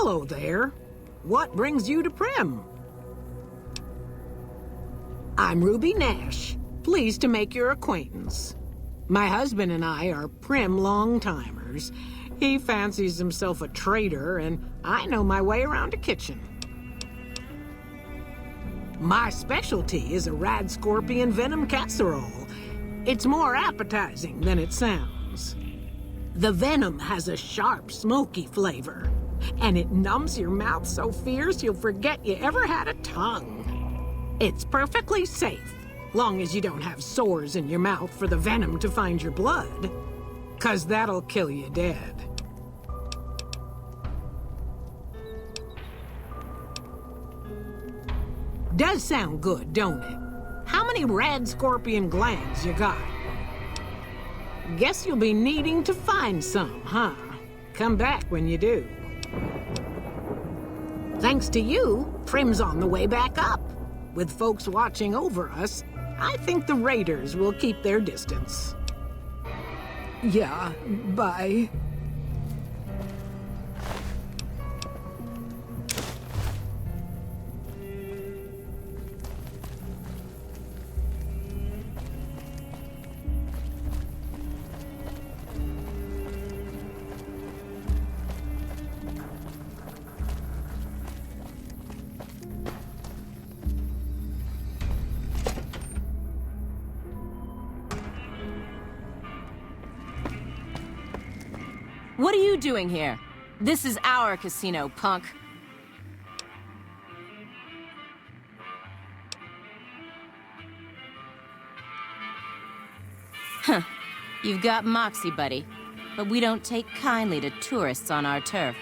Hello there. What brings you to Prim? I'm Ruby Nash. Pleased to make your acquaintance. My husband and I are Prim long-timers. He fancies himself a trader, and I know my way around a kitchen. My specialty is a rad scorpion venom casserole. It's more appetizing than it sounds. The venom has a sharp, smoky flavor, and it numbs your mouth so fierce you'll forget you ever had a tongue. It's perfectly safe, long as you don't have sores in your mouth for the venom to find your blood, 'cause that'll kill you dead. Does sound good, don't it? How many rad scorpion glands you got? Guess you'll be needing to find some, huh? Come back when you do. Thanks to you, Prim's on the way back up. With folks watching over us, I think the raiders will keep their distance. Yeah, bye. What are you doing here? This is our casino, punk. Huh. You've got moxie, buddy. But we don't take kindly to tourists on our turf.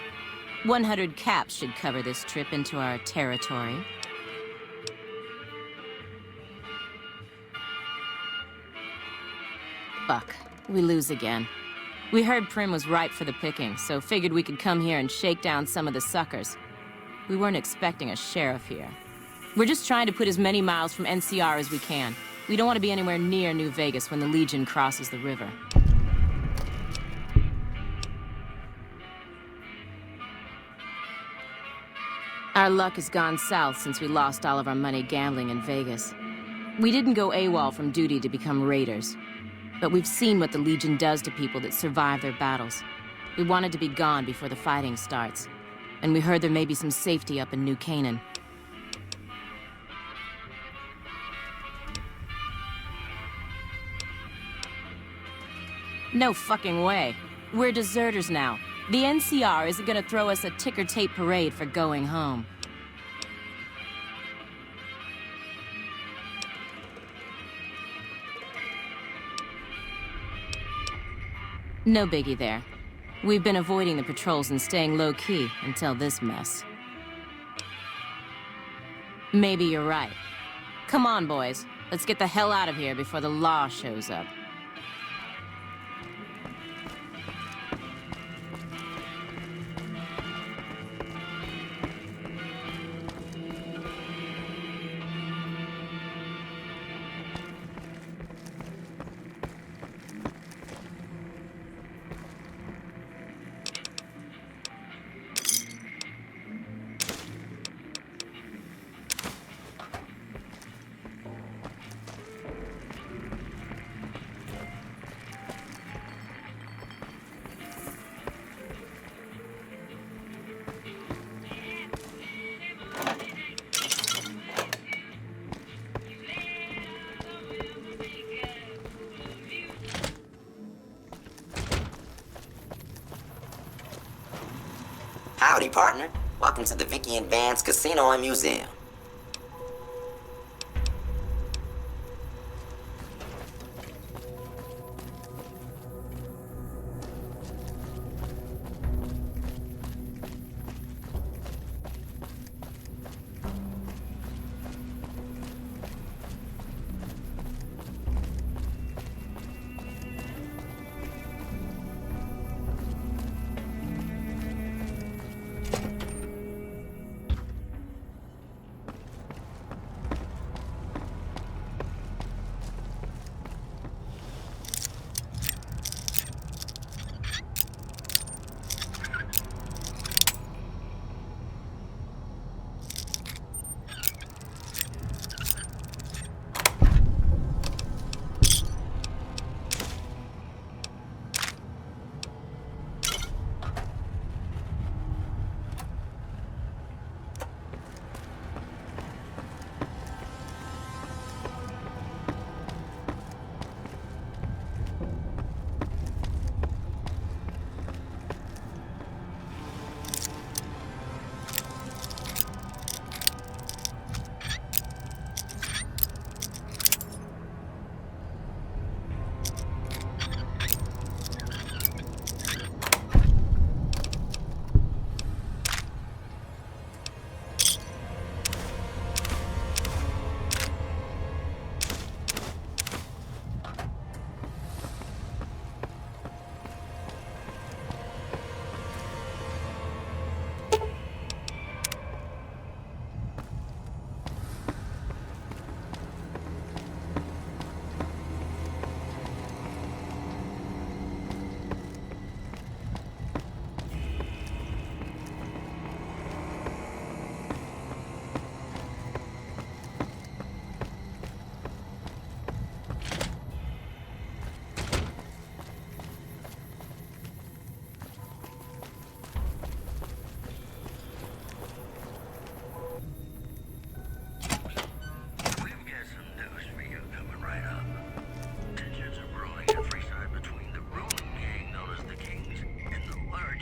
100 caps should cover this trip into our territory. Fuck. We lose again. We heard Prim was ripe for the picking, so figured we could come here and shake down some of the suckers. We weren't expecting a sheriff here. We're just trying to put as many miles from NCR as we can. We don't want to be anywhere near New-Vegas when the Legion crosses the river. Our luck has gone south since we lost all of our money gambling in Vegas. We didn't go AWOL from duty to become raiders. But we've seen what the Legion does to people that survive their battles. We wanted to be gone before the fighting starts. And we heard there may be some safety up in New Canaan. No fucking way. We're deserters now. The NCR isn't gonna throw us a ticker tape parade for going home. No biggie there. We've been avoiding the patrols and staying low-key until this mess. Maybe you're right. Come on, boys. Let's get the hell out of here before the law shows up. Howdy, partner. Welcome to the Vicky and Vance Casino and Museum.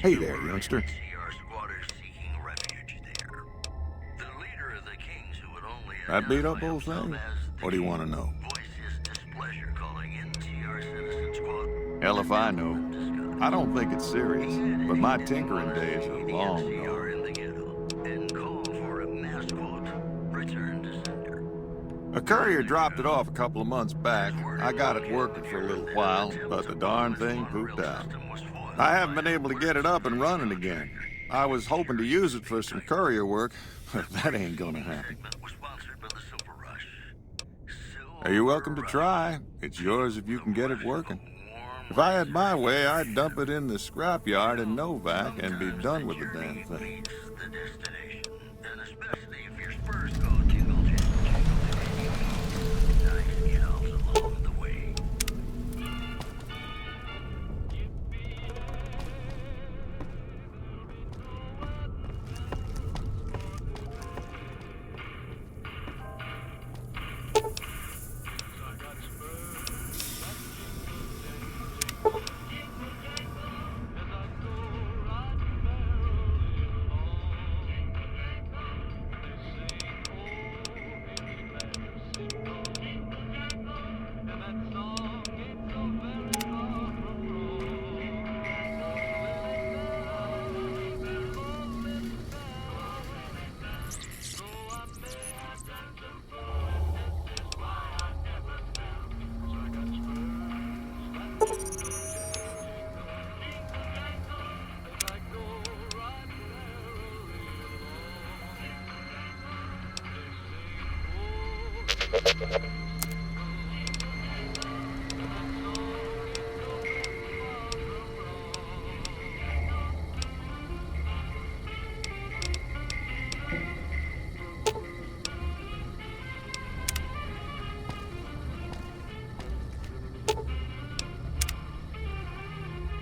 Hey there, youngster. That beat up old thing? What do you want to know? Hell if I know. I don't think it's serious, but my tinkering days are long gone. A courier dropped it off a couple of months back. I got it working for a little while, but the darn thing pooped out. I haven't been able to get it up and running again. I was hoping to use it for some courier work, but that ain't gonna happen. You're welcome to try. It's yours if you can get it working. If I had my way, I'd dump it in the scrapyard in Novak and be done with the damn thing.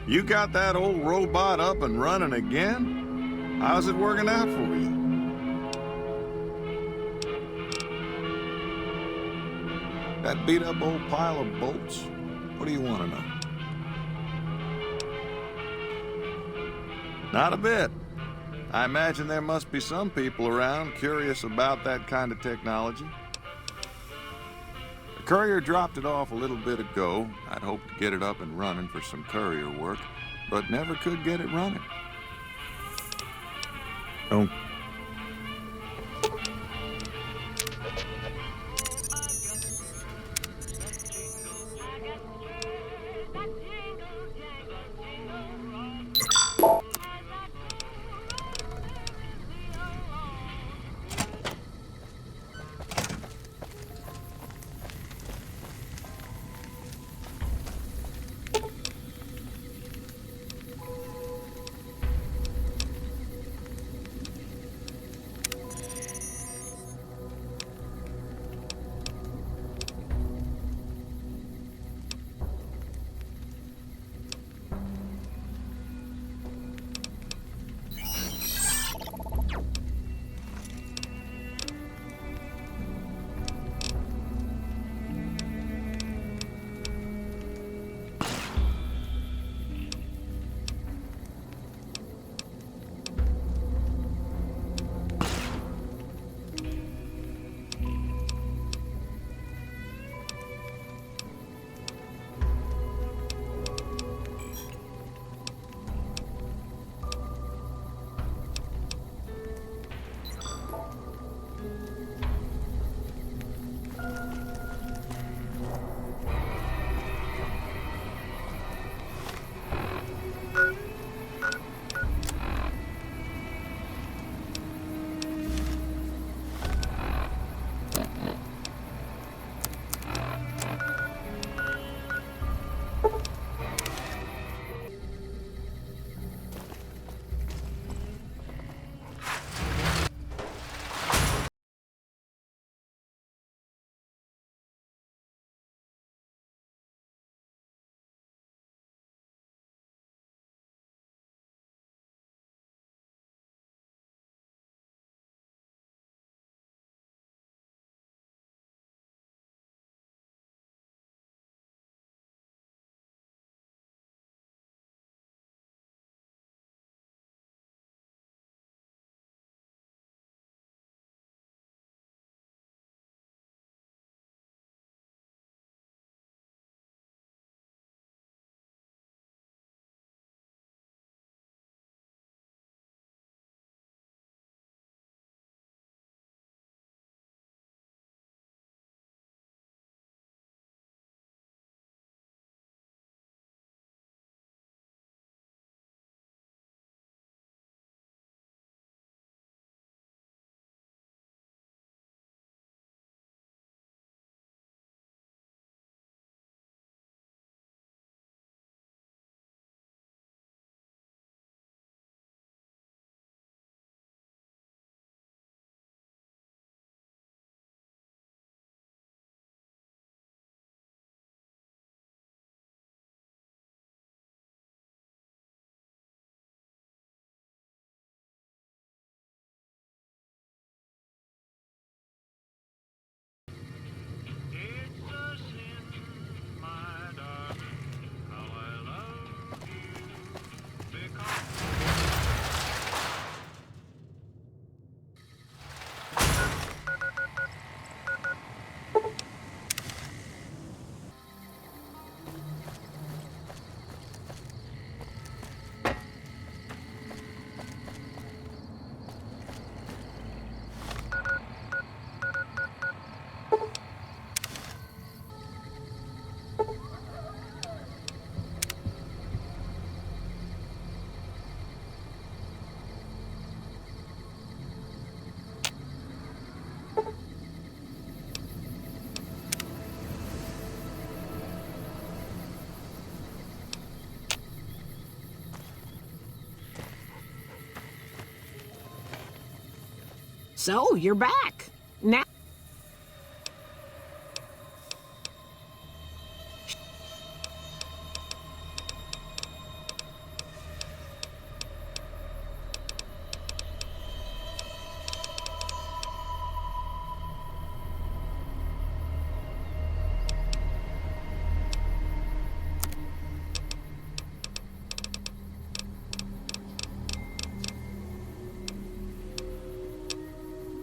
You got that old robot up and running again? How's it working out for you? That beat-up old pile of bolts? What do you want to know? Not a bit. I imagine there must be some people around curious about that kind of technology. The courier dropped it off a little bit ago. I'd hoped to get it up and running for some courier work, but never could get it running. Don't... So, you're back. Now...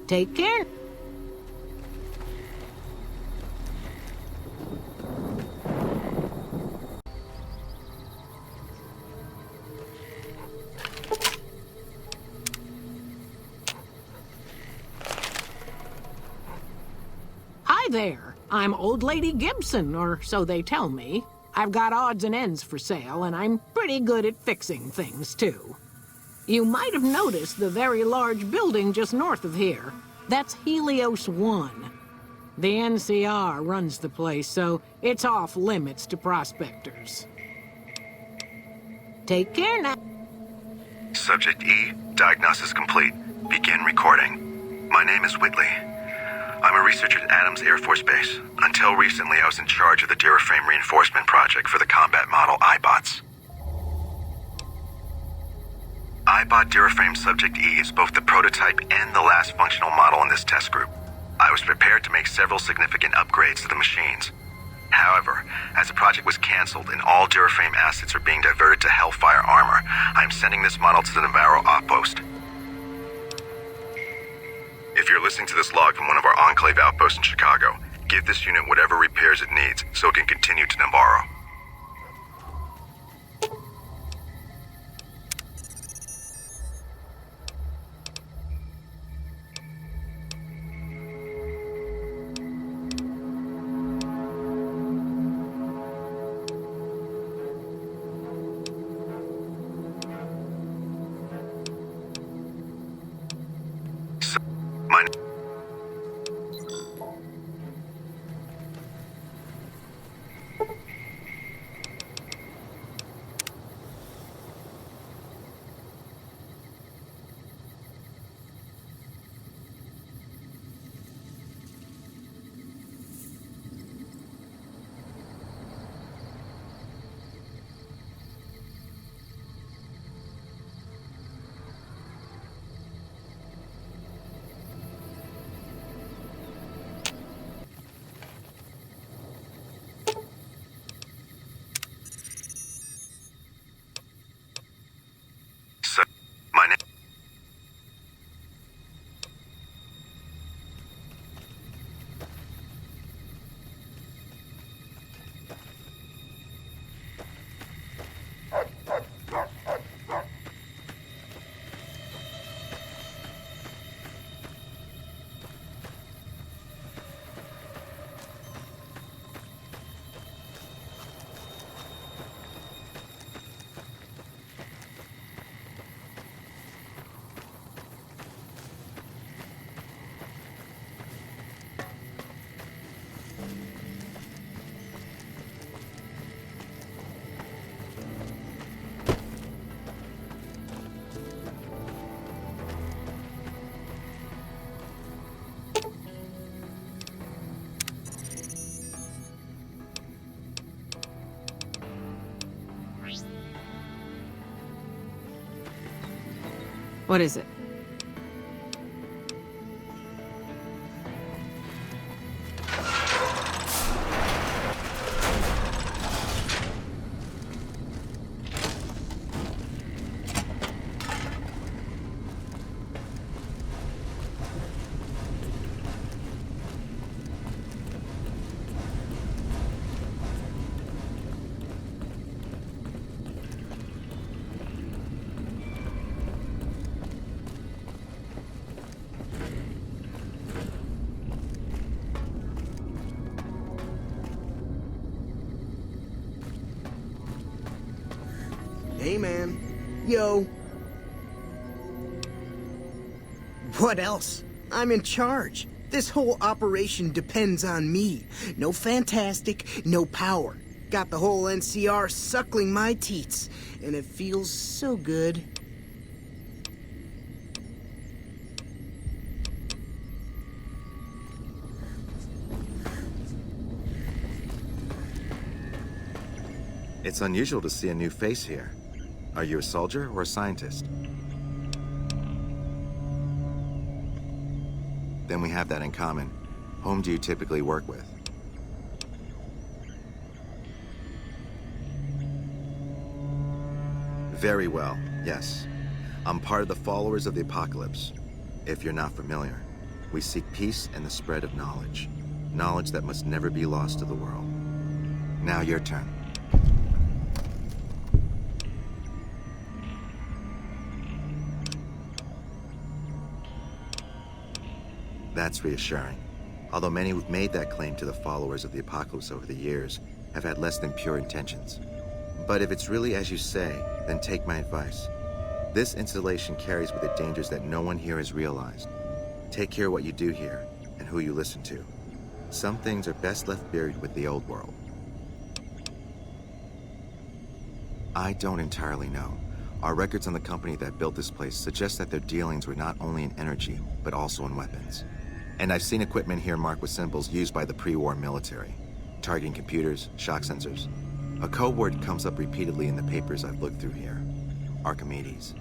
Take care. Hi there. I'm Old Lady Gibson, or so they tell me. I've got odds and ends for sale, and I'm pretty good at fixing things, too. You might have noticed the very large building just north of here. That's Helios 1. The NCR runs the place, so it's off limits to prospectors. Take care now. Subject E, diagnosis complete. Begin recording. My name is Whitley. I'm a researcher at Adams Air Force Base. Until recently, I was in charge of the Duraframe Reinforcement Project for the combat model iBots. iBot Duraframe Subject E is both the prototype and the last functional model in this test group. I was prepared to make several significant upgrades to the machines. However, as the project was canceled and all Duraframe assets are being diverted to Hellfire armor, I am sending this model to the Navarro outpost. If you're listening to this log from one of our Enclave outposts in Chicago, give this unit whatever repairs it needs so it can continue to Navarro. What is it? Hey, man. Yo. What else? I'm in charge. This whole operation depends on me. No fantastic, no power. Got the whole NCR suckling my teats, and it feels so good. It's unusual to see a new face here. Are you a soldier or a scientist? Then we have that in common. Whom do you typically work with? Very well, yes. I'm part of the followers of the apocalypse. If you're not familiar, we seek peace and the spread of knowledge. Knowledge that must never be lost to the world. Now your turn. That's reassuring. Although many who've made that claim to the followers of the apocalypse over the years have had less than pure intentions. But if it's really as you say, then take my advice. This installation carries with it dangers that no one here has realized. Take care of what you do here and who you listen to. Some things are best left buried with the old world. I don't entirely know. Our records on the company that built this place suggest that their dealings were not only in energy, but also in weapons. And I've seen equipment here marked with symbols used by the pre-war military. Targeting computers, shock sensors. A code word comes up repeatedly in the papers I've looked through here. Archimedes.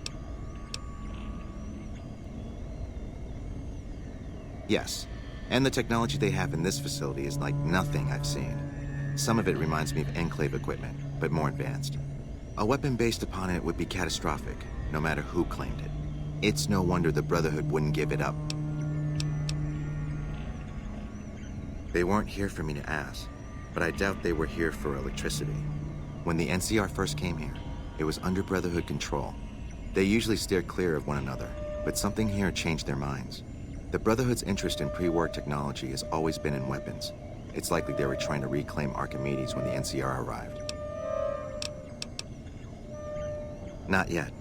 Yes, and the technology they have in this facility is like nothing I've seen. Some of it reminds me of Enclave equipment, but more advanced. A weapon based upon it would be catastrophic, no matter who claimed it. It's no wonder the Brotherhood wouldn't give it up. They weren't here for me to ask, but I doubt they were here for electricity. When the NCR first came here, it was under Brotherhood control. They usually steered clear of one another, but something here changed their minds. The Brotherhood's interest in pre-war technology has always been in weapons. It's likely they were trying to reclaim Archimedes when the NCR arrived. Not yet.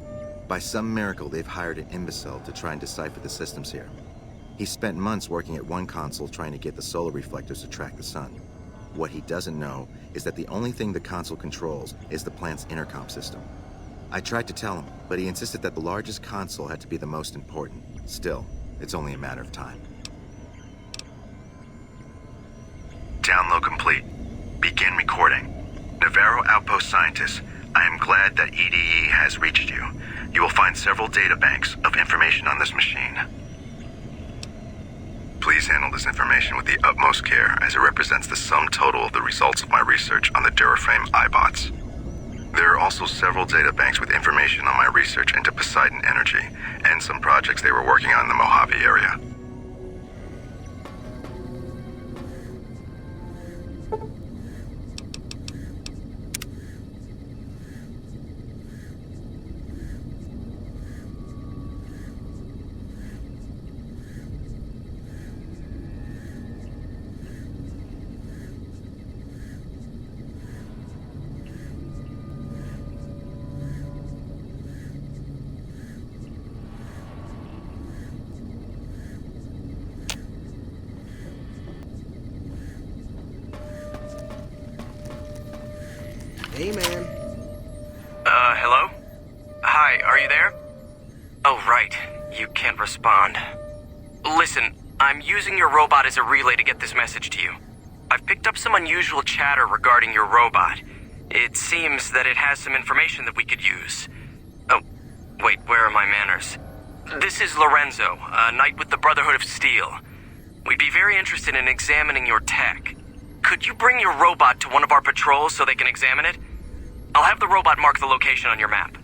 By some miracle, they've hired an imbecile to try and decipher the systems here. He spent months working at one console trying to get the solar reflectors to track the sun. What he doesn't know is that the only thing the console controls is the plant's intercom system. I tried to tell him, but he insisted that the largest console had to be the most important. Still, it's only a matter of time. Download complete. Begin recording. Navarro Outpost Scientist, I am glad that EDE has reached you. You will find several data banks of information on this machine. Please handle this information with the utmost care, as it represents the sum total of the results of my research on the Duraframe iBots. There are also several data banks with information on my research into Poseidon Energy, and some projects they were working on in the Mojave area. Hey, man. Hello? Hi, are you there? Oh, right. You can't respond. Listen, I'm using your robot as a relay to get this message to you. I've picked up some unusual chatter regarding your robot. It seems that it has some information that we could use. Oh, wait, where are my manners? This is Lorenzo, a knight with the Brotherhood of Steel. We'd be very interested in examining your tech. Could you bring your robot to one of our patrols so they can examine it? I'll have the robot mark the location on your map.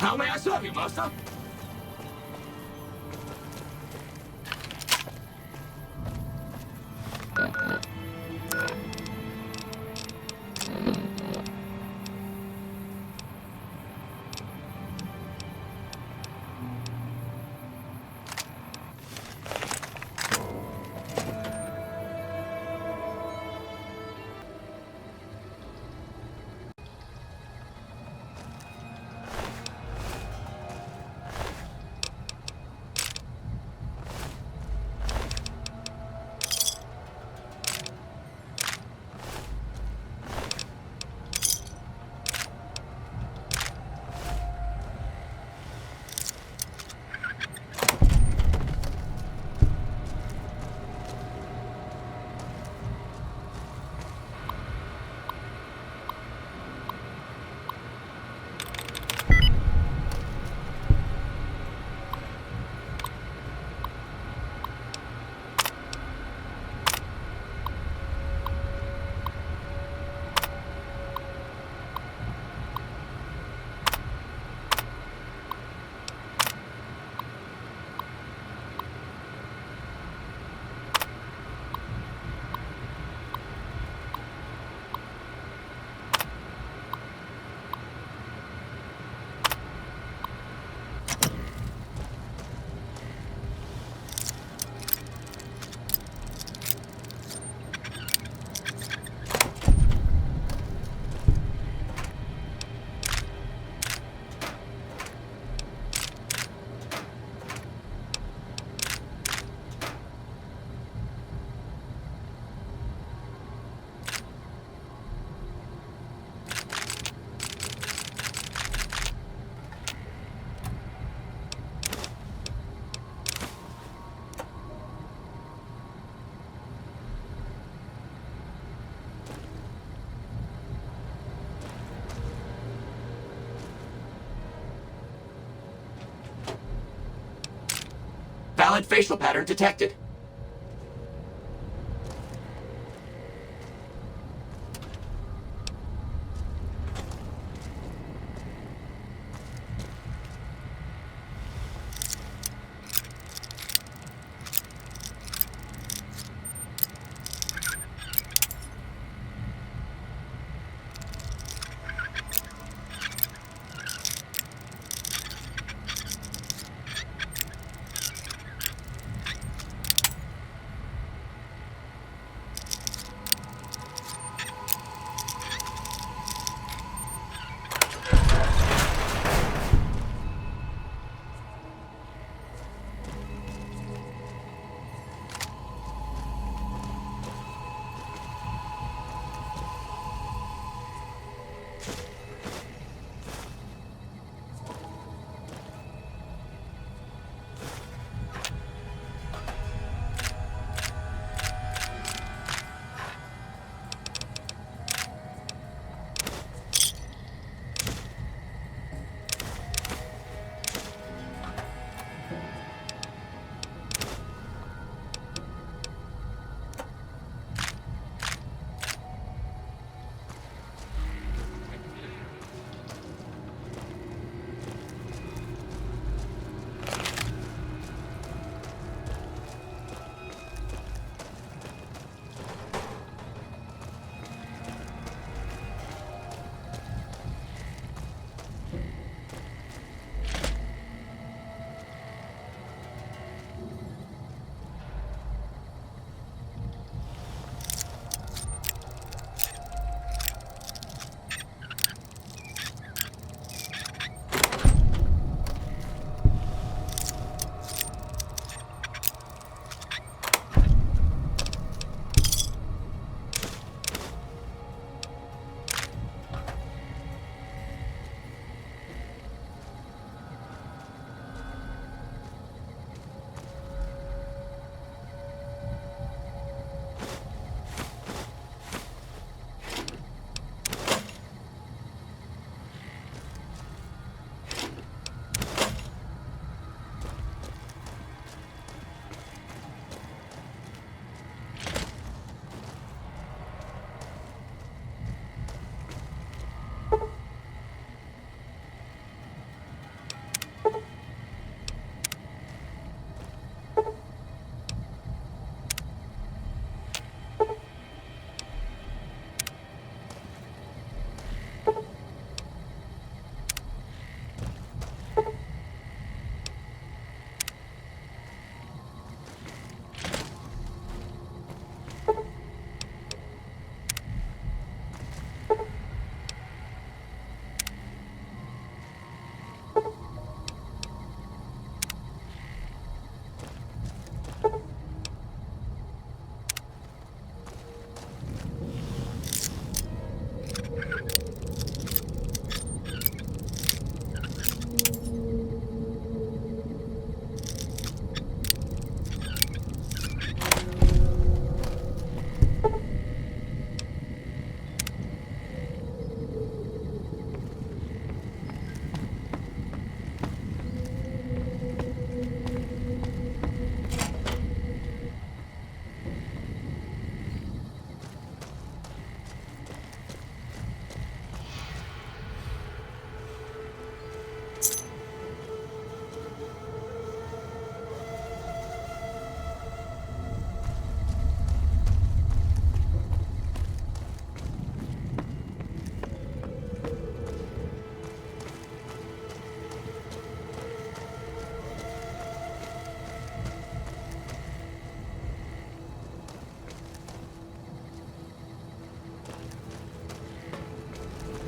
How may I serve you, master? Valid facial pattern detected.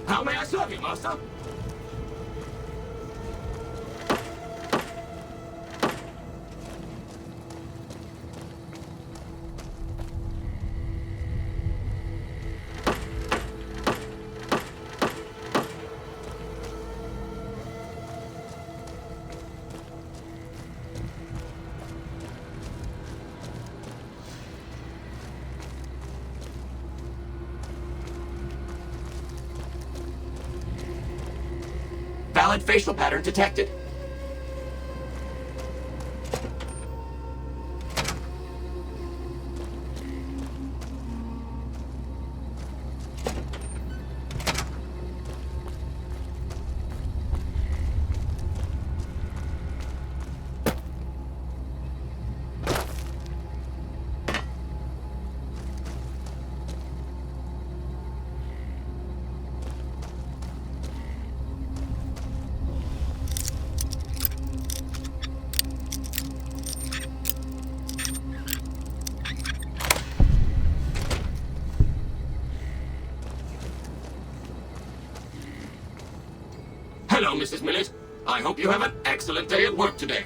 How may I serve you, master? Valid facial pattern detected. Hello, Mrs. Millet. I hope you have an excellent day at work today.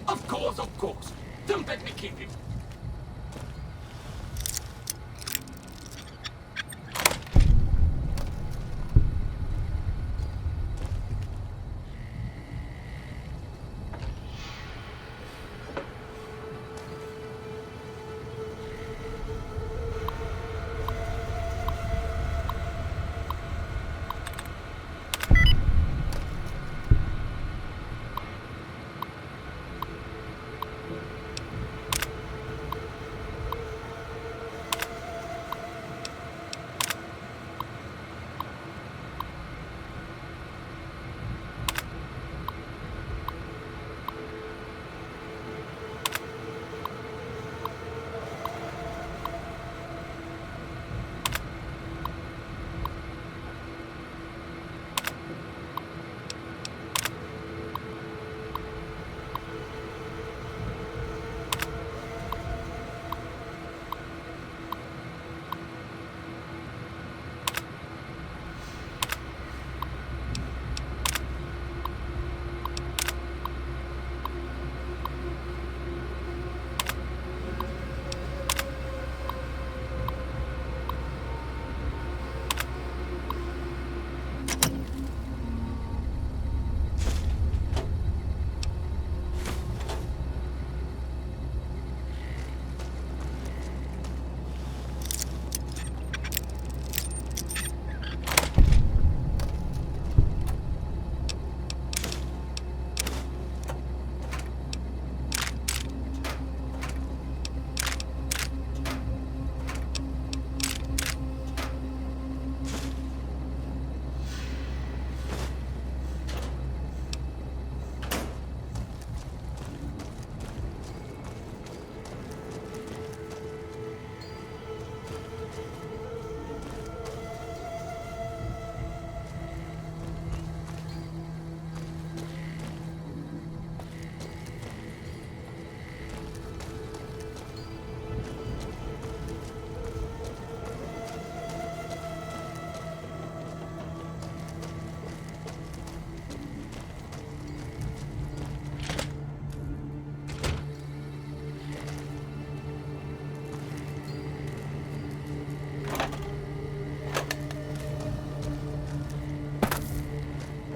Of course, of course. Don't let me keep you.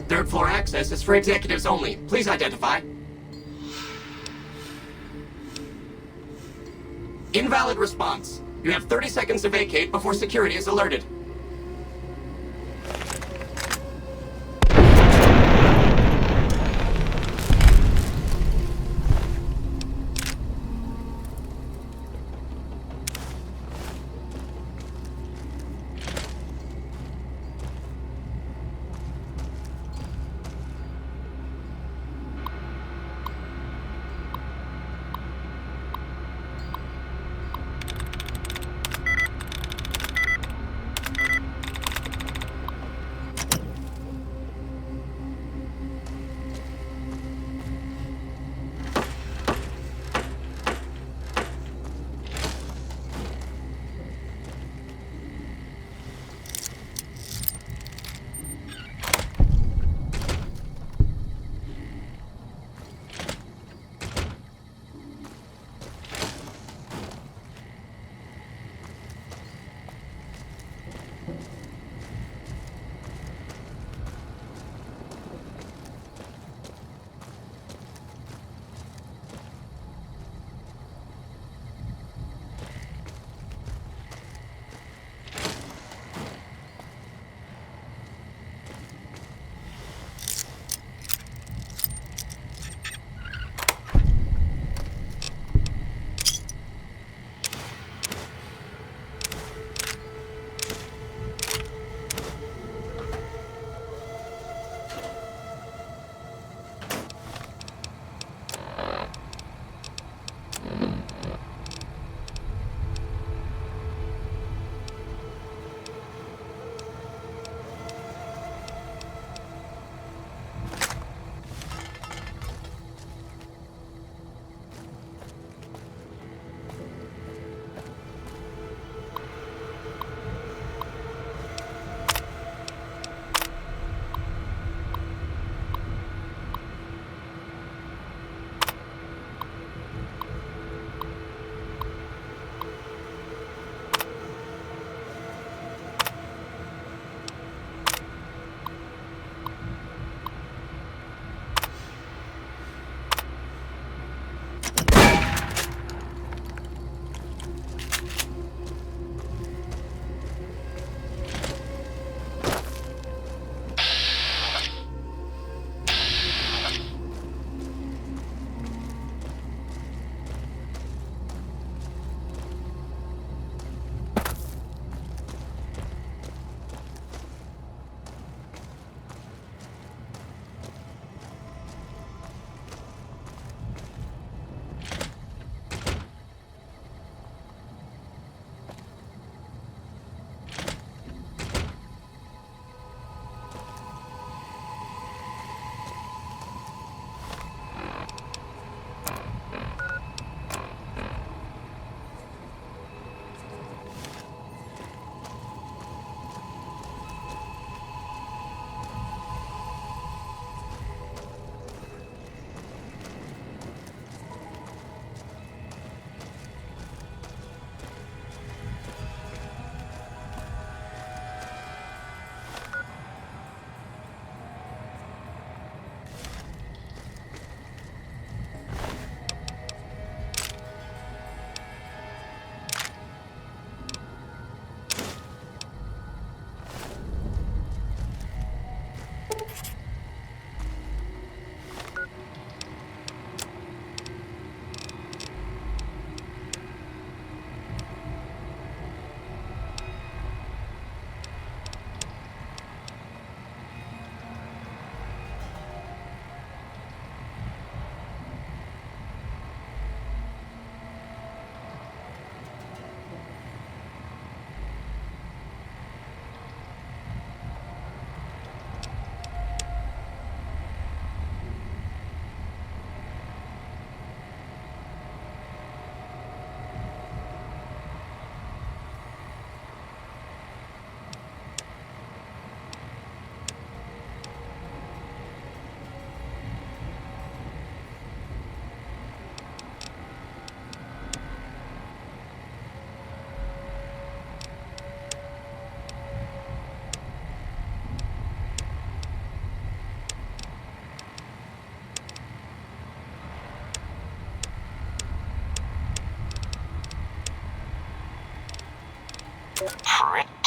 Third floor access is for executives only. Please identify. Invalid response. You have 30 seconds to vacate before security is alerted.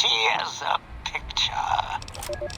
Tears a picture.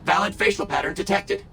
Valid facial pattern detected.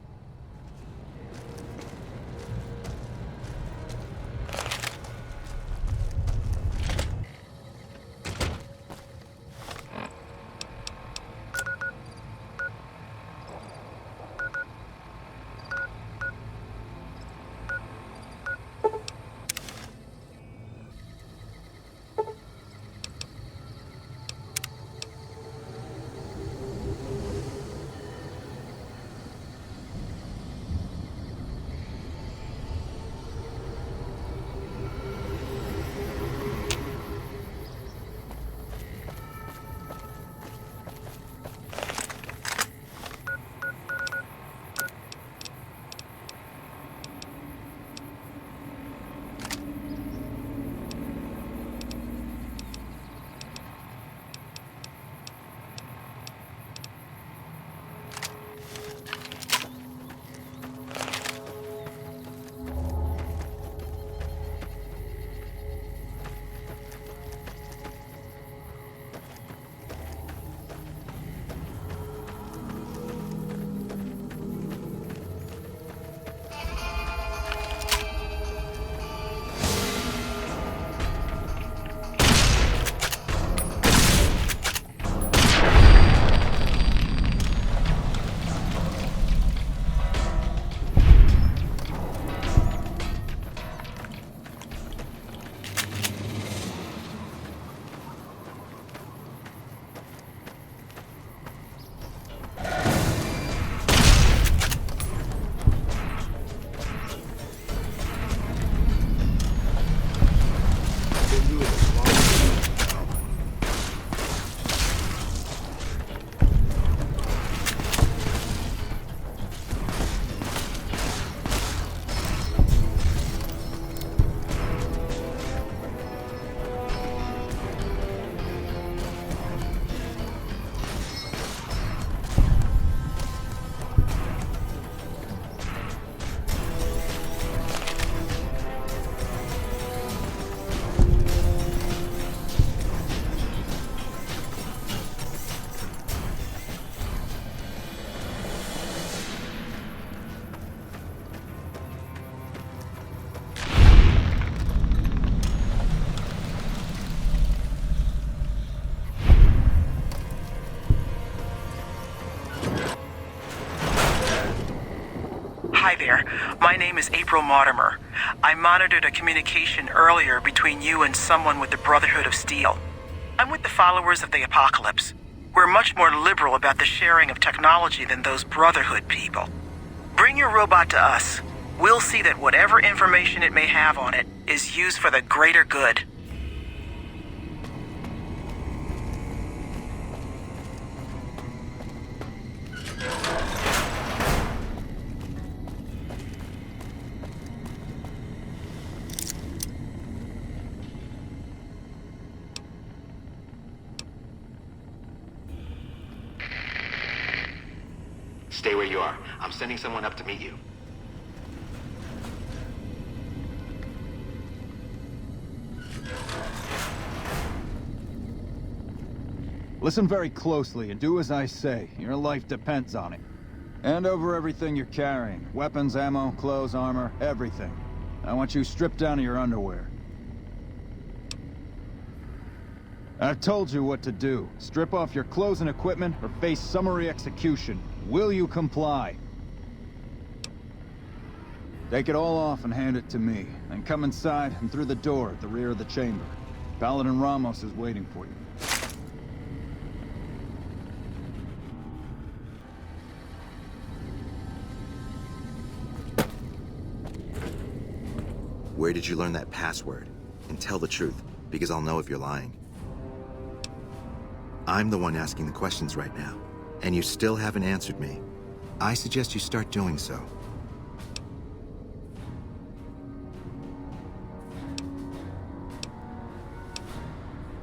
Hi there. My name is April Mortimer. I monitored a communication earlier between you and someone with the Brotherhood of Steel. I'm with the followers of the Apocalypse. We're much more liberal about the sharing of technology than those Brotherhood people. Bring your robot to us. We'll see that whatever information it may have on it is used for the greater good. Stay where you are. I'm sending someone up to meet you. Listen very closely and do as I say. Your life depends on it. Hand over everything you're carrying. Weapons, ammo, clothes, armor, everything. I want you stripped down to your underwear. I've told you what to do. Strip off your clothes and equipment or face summary execution. Will you comply? Take it all off and hand it to me. Then come inside and through the door at the rear of the chamber. Paladin Ramos is waiting for you. Where did you learn that password? And tell the truth, because I'll know if you're lying. I'm the one asking the questions right now, and you still haven't answered me. I suggest you start doing so.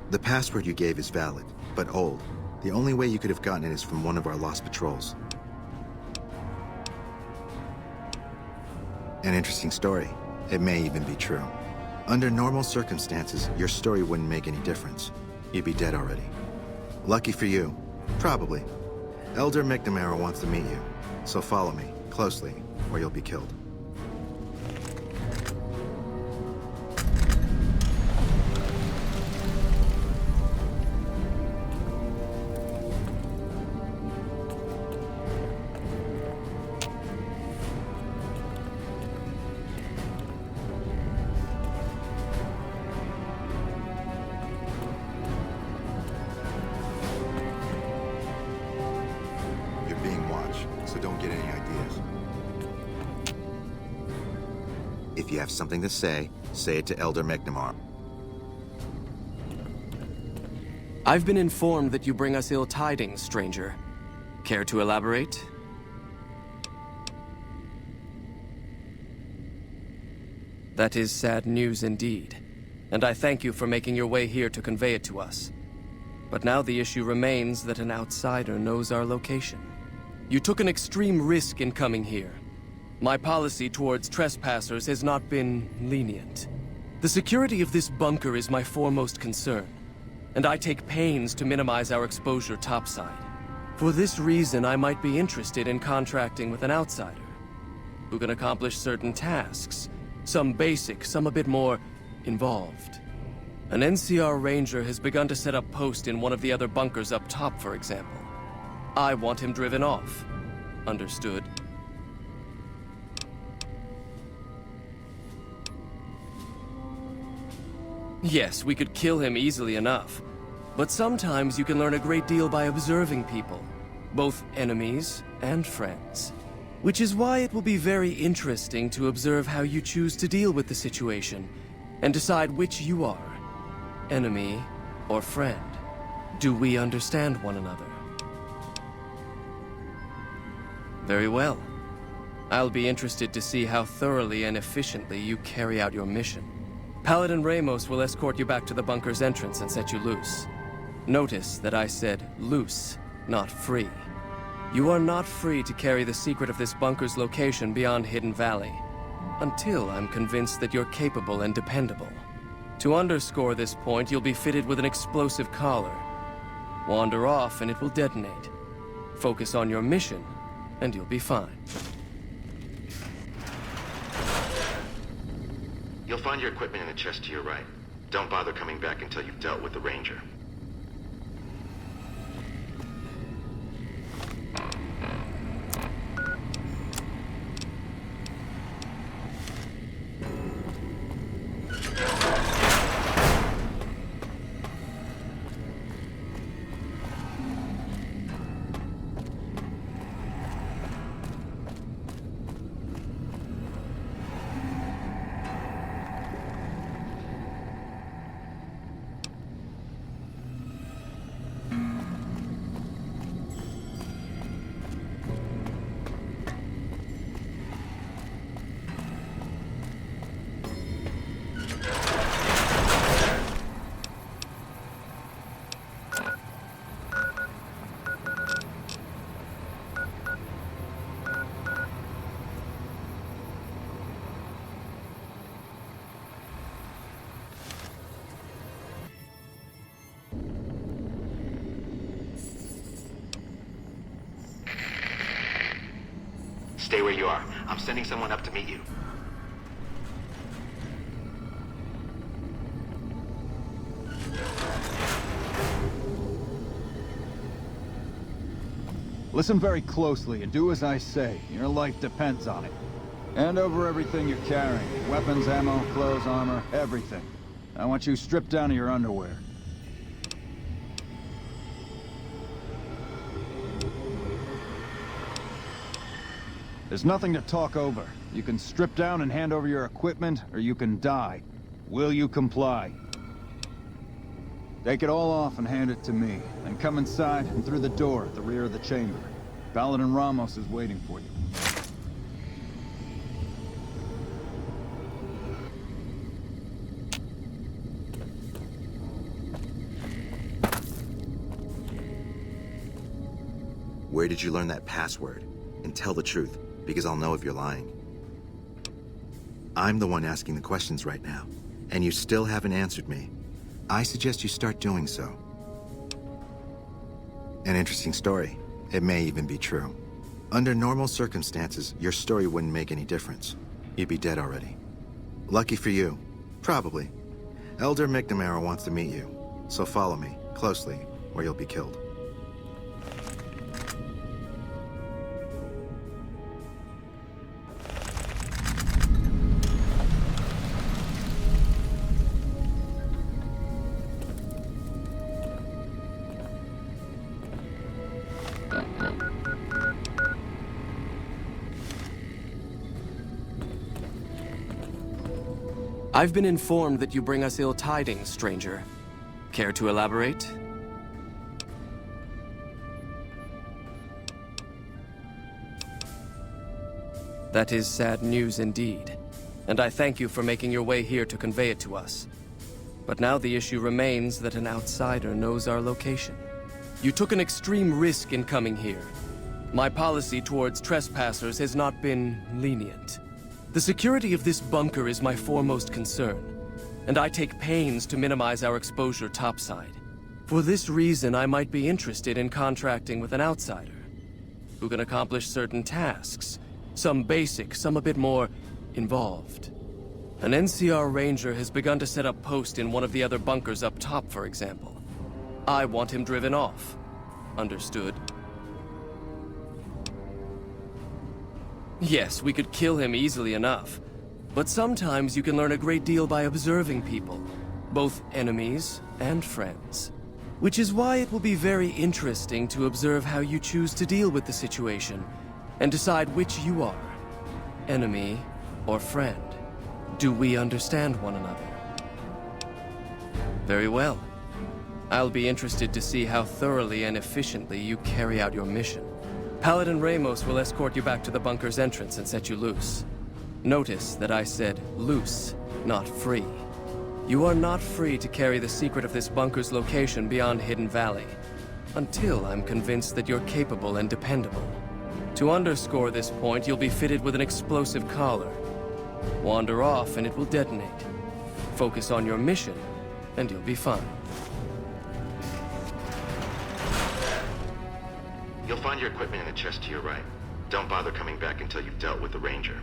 The password you gave is valid, but old. The only way you could have gotten it is from one of our lost patrols. An interesting story. It may even be true. Under normal circumstances, your story wouldn't make any difference. You'd be dead already. Lucky for you. Probably. Elder McNamara wants to meet you, so follow me closely, or you'll be killed. If you have something to say it to Elder McNamara. I've been informed that you bring us ill tidings, stranger. Care to elaborate? That is sad news indeed, and I thank you for making your way here to convey it to us. But now the issue remains that an outsider knows our location. You took an extreme risk in coming here. My policy towards trespassers has not been lenient. The security of this bunker is my foremost concern, and I take pains to minimize our exposure topside. For this reason, I might be interested in contracting with an outsider who can accomplish certain tasks, some basic, some a bit more involved. An NCR ranger has begun to set up post in one of the other bunkers up top, for example. I want him driven off. Understood? Yes, we could kill him easily enough. But sometimes you can learn a great deal by observing people, both enemies and friends. Which is why it will be very interesting to observe how you choose to deal with the situation, and decide which you are, enemy or friend. Do we understand one another? Very well. I'll be interested to see how thoroughly and efficiently you carry out your mission. Paladin Ramos will escort you back to the bunker's entrance and set you loose. Notice that I said loose, not free. You are not free to carry the secret of this bunker's location beyond Hidden Valley, until I'm convinced that you're capable and dependable. To underscore this point, you'll be fitted with an explosive collar. Wander off and it will detonate. Focus on your mission, and you'll be fine. You'll find your equipment in the chest to your right. Don't bother coming back until you've dealt with the ranger. Stay where you are. I'm sending someone up to meet you. Listen very closely and do as I say. Your life depends on it. Hand over everything you're carrying. Weapons, ammo, clothes, armor, everything. I want you stripped down to your underwear. There's nothing to talk over. You can strip down and hand over your equipment, or you can die. Will you comply? Take it all off and hand it to me. Then come inside and through the door at the rear of the chamber. Paladin Ramos is waiting for you. Where did you learn that password? And tell the truth, because I'll know if you're lying. I'm the one asking the questions right now, and you still haven't answered me. I suggest you start doing so. An interesting story. It may even be true. Under normal circumstances, your story wouldn't make any difference. You'd be dead already. Lucky for you. Probably. Elder McNamara wants to meet you, so follow me closely, or you'll be killed. I've been informed that you bring us ill tidings, stranger. Care to elaborate? That is sad news indeed, and I thank you for making your way here to convey it to us. But now the issue remains that an outsider knows our location. You took an extreme risk in coming here. My policy towards trespassers has not been lenient. The security of this bunker is my foremost concern, and I take pains to minimize our exposure topside. For this reason, I might be interested in contracting with an outsider who can accomplish certain tasks, some basic, some a bit more involved. An NCR ranger has begun to set up post in one of the other bunkers up top, for example. I want him driven off. Understood? Yes, we could kill him easily enough. But sometimes you can learn a great deal by observing people, both enemies and friends. Which is why it will be very interesting to observe how you choose to deal with the situation, and decide which you are, enemy or friend. Do we understand one another? Very well. I'll be interested to see how thoroughly and efficiently you carry out your mission. Paladin Ramos will escort you back to the bunker's entrance and set you loose. Notice that I said loose, not free. You are not free to carry the secret of this bunker's location beyond Hidden Valley, until I'm convinced that you're capable and dependable. To underscore this point, you'll be fitted with an explosive collar. Wander off and it will detonate. Focus on your mission, and you'll be fine. You'll find your equipment in the chest to your right. Don't bother coming back until you've dealt with the ranger.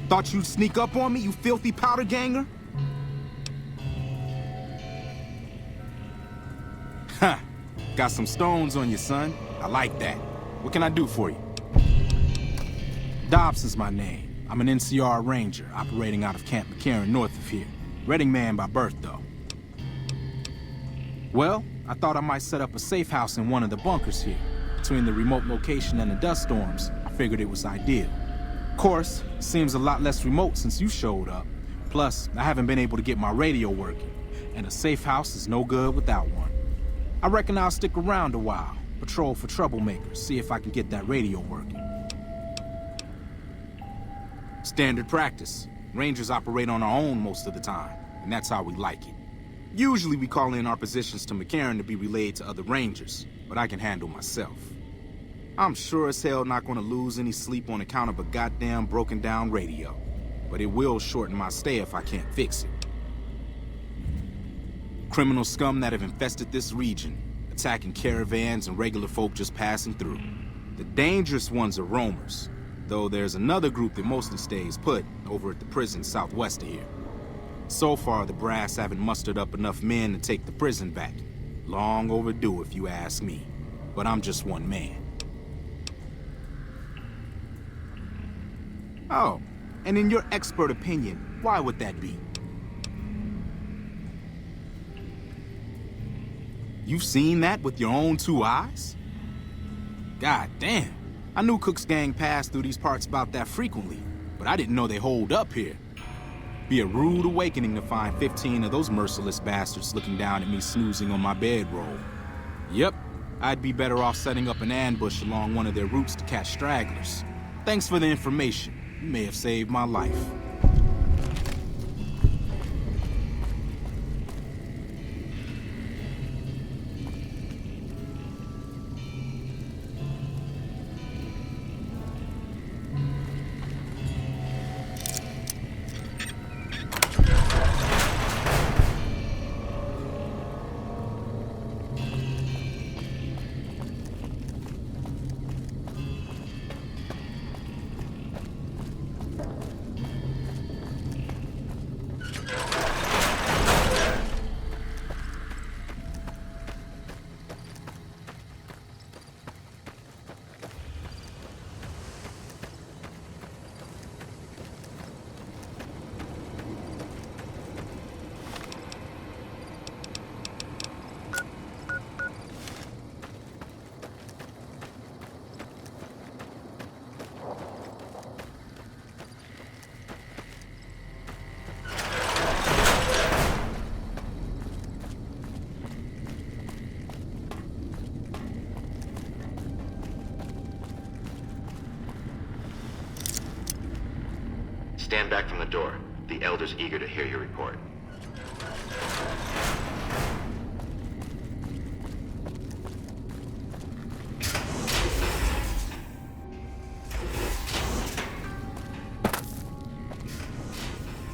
Thought you'd sneak up on me, you filthy powder ganger? Ha! Got some stones on you, son. I like that. What can I do for you? Dobson's my name. I'm an NCR ranger operating out of Camp McCarran north of here. Reading man by birth, though. Well, I thought I might set up a safe house in one of the bunkers here. Between the remote location and the dust storms, I figured it was ideal. Of course, it seems a lot less remote since you showed up. Plus, I haven't been able to get my radio working. and a safe house is no good without one. I reckon I'll stick around a while, patrol for troublemakers, see if I can get that radio working. Standard practice. Rangers operate on our own most of the time, and that's how we like it. Usually we call in our positions to McCarran to be relayed to other Rangers, but I can handle myself. I'm sure as hell not gonna lose any sleep on account of a goddamn broken down radio, but it will shorten my stay if I can't fix it. Criminal scum that have infested this region, attacking caravans and regular folk just passing through. The dangerous ones are roamers, though there's another group that mostly stays put over at the prison southwest of here. So far, the brass haven't mustered up enough men to take the prison back. Long overdue if you ask me, but I'm just one man. Oh, and in your expert opinion, why would that be? You've seen that with your own two eyes? God damn. I knew Cook's gang passed through these parts about that frequently, but I didn't know they holed up here. Be a rude awakening to find 15 of those merciless bastards looking down at me snoozing on my bedroll. Yep, I'd be better off setting up an ambush along one of their routes to catch stragglers. Thanks for the information. You may have saved my life. Stand back from the door. The Elder's eager to hear your report.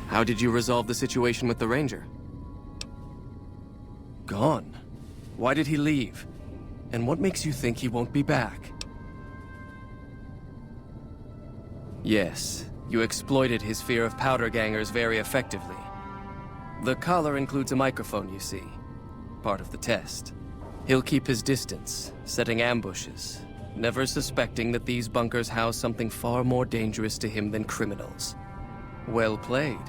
How did you resolve the situation with the Ranger? Gone. Why did he leave? And what makes you think he won't be back? Yes, you exploited his fear of powder gangers very effectively. The collar includes a microphone, you see. Part of the test. He'll keep his distance, setting ambushes, never suspecting that these bunkers house something far more dangerous to him than criminals. Well played.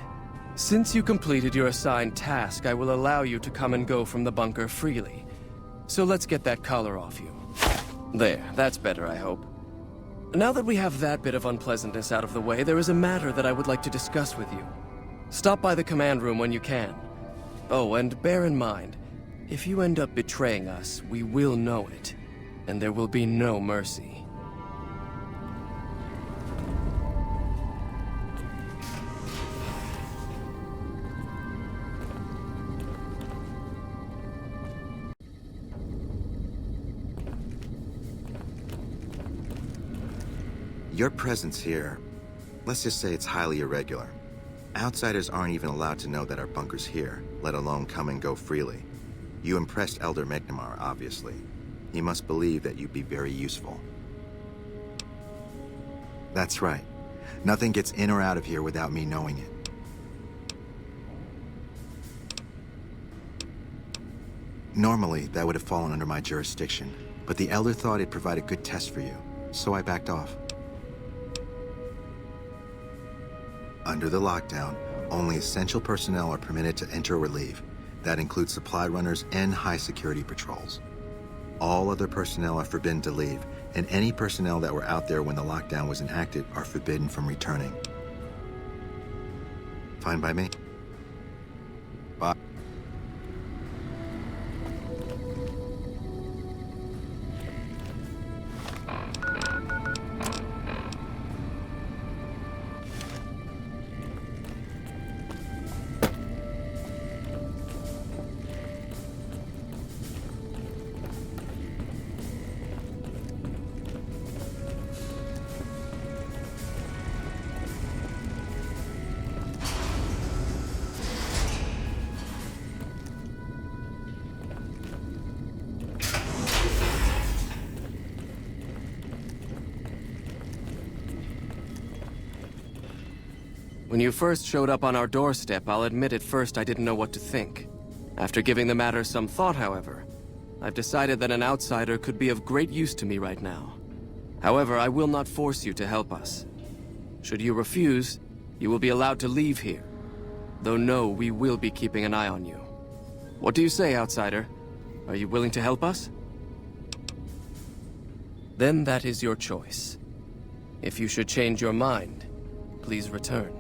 Since you completed your assigned task, I will allow you to come and go from the bunker freely. So let's get that collar off you. There, that's better, I hope. Now that we have that bit of unpleasantness out of the way, there is a matter that I would like to discuss with you. Stop by the command room when you can. Oh, and bear in mind, if you end up betraying us, we will know it, and there will be no mercy. Your presence here, let's just say it's highly irregular. Outsiders aren't even allowed to know that our bunker's here, let alone come and go freely. You impressed Elder McNamara, obviously. He must believe that you'd be very useful. That's right. Nothing gets in or out of here without me knowing it. Normally, that would have fallen under my jurisdiction, but the Elder thought it'd provide a good test for you, so I backed off. Under the lockdown, only essential personnel are permitted to enter or leave. That includes supply runners and high-security patrols. All other personnel are forbidden to leave, and any personnel that were out there when the lockdown was enacted are forbidden from returning. Fine by me? Bye. When you first showed up on our doorstep, I'll admit at first I didn't know what to think. After giving the matter some thought, however, I've decided that an outsider could be of great use to me right now. However, I will not force you to help us. Should you refuse, you will be allowed to leave here. Though no, we will be keeping an eye on you. What do you say, outsider? Are you willing to help us? Then that is your choice. If you should change your mind, please return.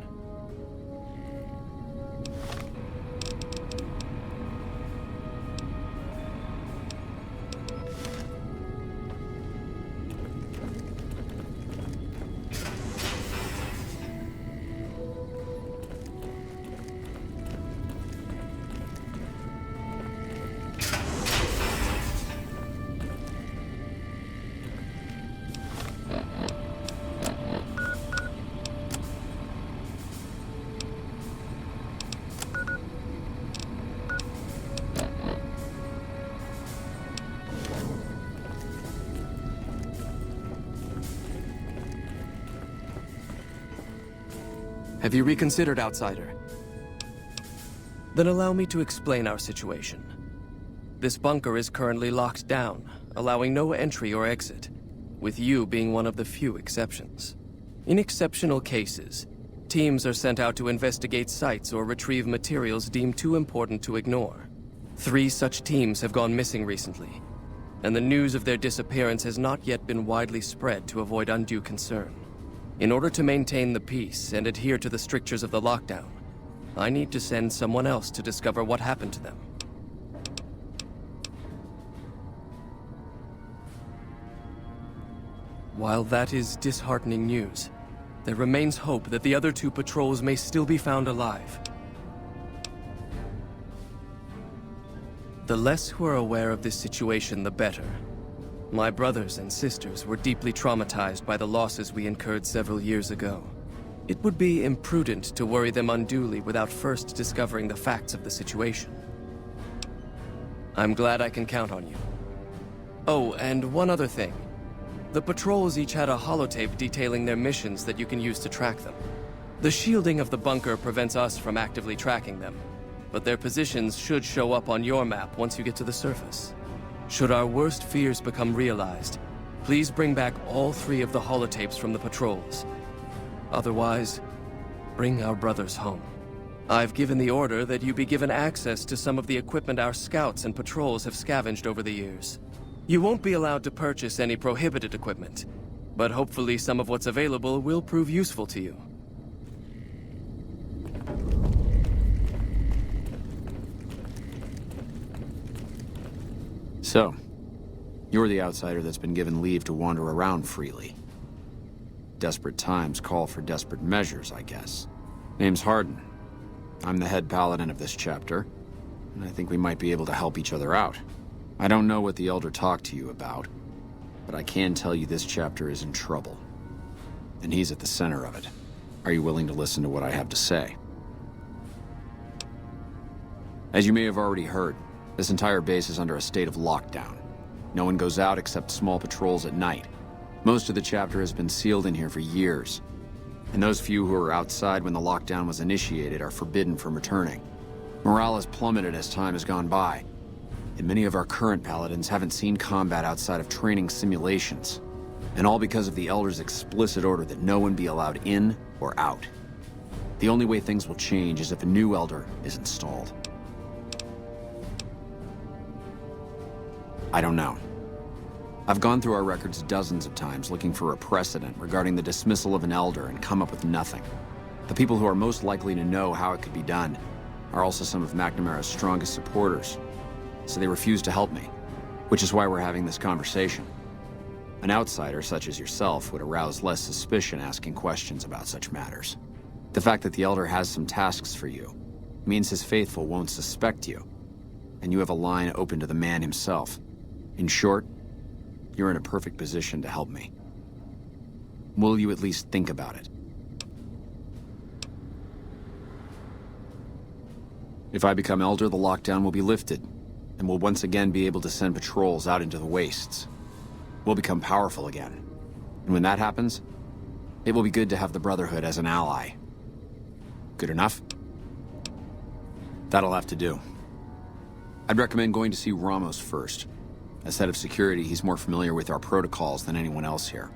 Have you reconsidered, outsider? Then allow me to explain our situation. This bunker is currently locked down, allowing no entry or exit, with you being one of the few exceptions. In exceptional cases, teams are sent out to investigate sites or retrieve materials deemed too important to ignore. 3 such teams have gone missing recently, and the news of their disappearance has not yet been widely spread to avoid undue concern. In order to maintain the peace and adhere to the strictures of the lockdown, I need to send someone else to discover what happened to them. While that is disheartening news, there remains hope that the other 2 patrols may still be found alive. The less who are aware of this situation, the better. My brothers and sisters were deeply traumatized by the losses we incurred several years ago. It would be imprudent to worry them unduly without first discovering the facts of the situation. I'm glad I can count on you. Oh, and one other thing. The patrols each had a holotape detailing their missions that you can use to track them. The shielding of the bunker prevents us from actively tracking them, but their positions should show up on your map once you get to the surface. Should our worst fears become realized, please bring back all 3 of the holotapes from the patrols. Otherwise, bring our brothers home. I've given the order that you be given access to some of the equipment our scouts and patrols have scavenged over the years. You won't be allowed to purchase any prohibited equipment, but hopefully some of what's available will prove useful to you. So, you're the outsider that's been given leave to wander around freely. Desperate times call for desperate measures, I guess. Name's Hardin. I'm the head paladin of this chapter, and I think we might be able to help each other out. I don't know what the Elder talked to you about, but I can tell you this chapter is in trouble. And he's at the center of it. Are you willing to listen to what I have to say? As you may have already heard, this entire base is under a state of lockdown. No one goes out except small patrols at night. Most of the chapter has been sealed in here for years, and those few who were outside when the lockdown was initiated are forbidden from returning. Morale has plummeted as time has gone by, and many of our current paladins haven't seen combat outside of training simulations, and all because of the Elder's explicit order that no one be allowed in or out. The only way things will change is if a new Elder is installed. I don't know. I've gone through our records dozens of times looking for a precedent regarding the dismissal of an Elder and come up with nothing. The people who are most likely to know how it could be done are also some of McNamara's strongest supporters, so they refuse to help me, which is why we're having this conversation. An outsider such as yourself would arouse less suspicion asking questions about such matters. The fact that the Elder has some tasks for you means his faithful won't suspect you, and you have a line open to the man himself. In short, you're in a perfect position to help me. Will you at least think about it? If I become Elder, the lockdown will be lifted, and we'll once again be able to send patrols out into the wastes. We'll become powerful again. And when that happens, it will be good to have the Brotherhood as an ally. Good enough? That'll have to do. I'd recommend going to see Ramos first. As head of security, he's more familiar with our protocols than anyone else here.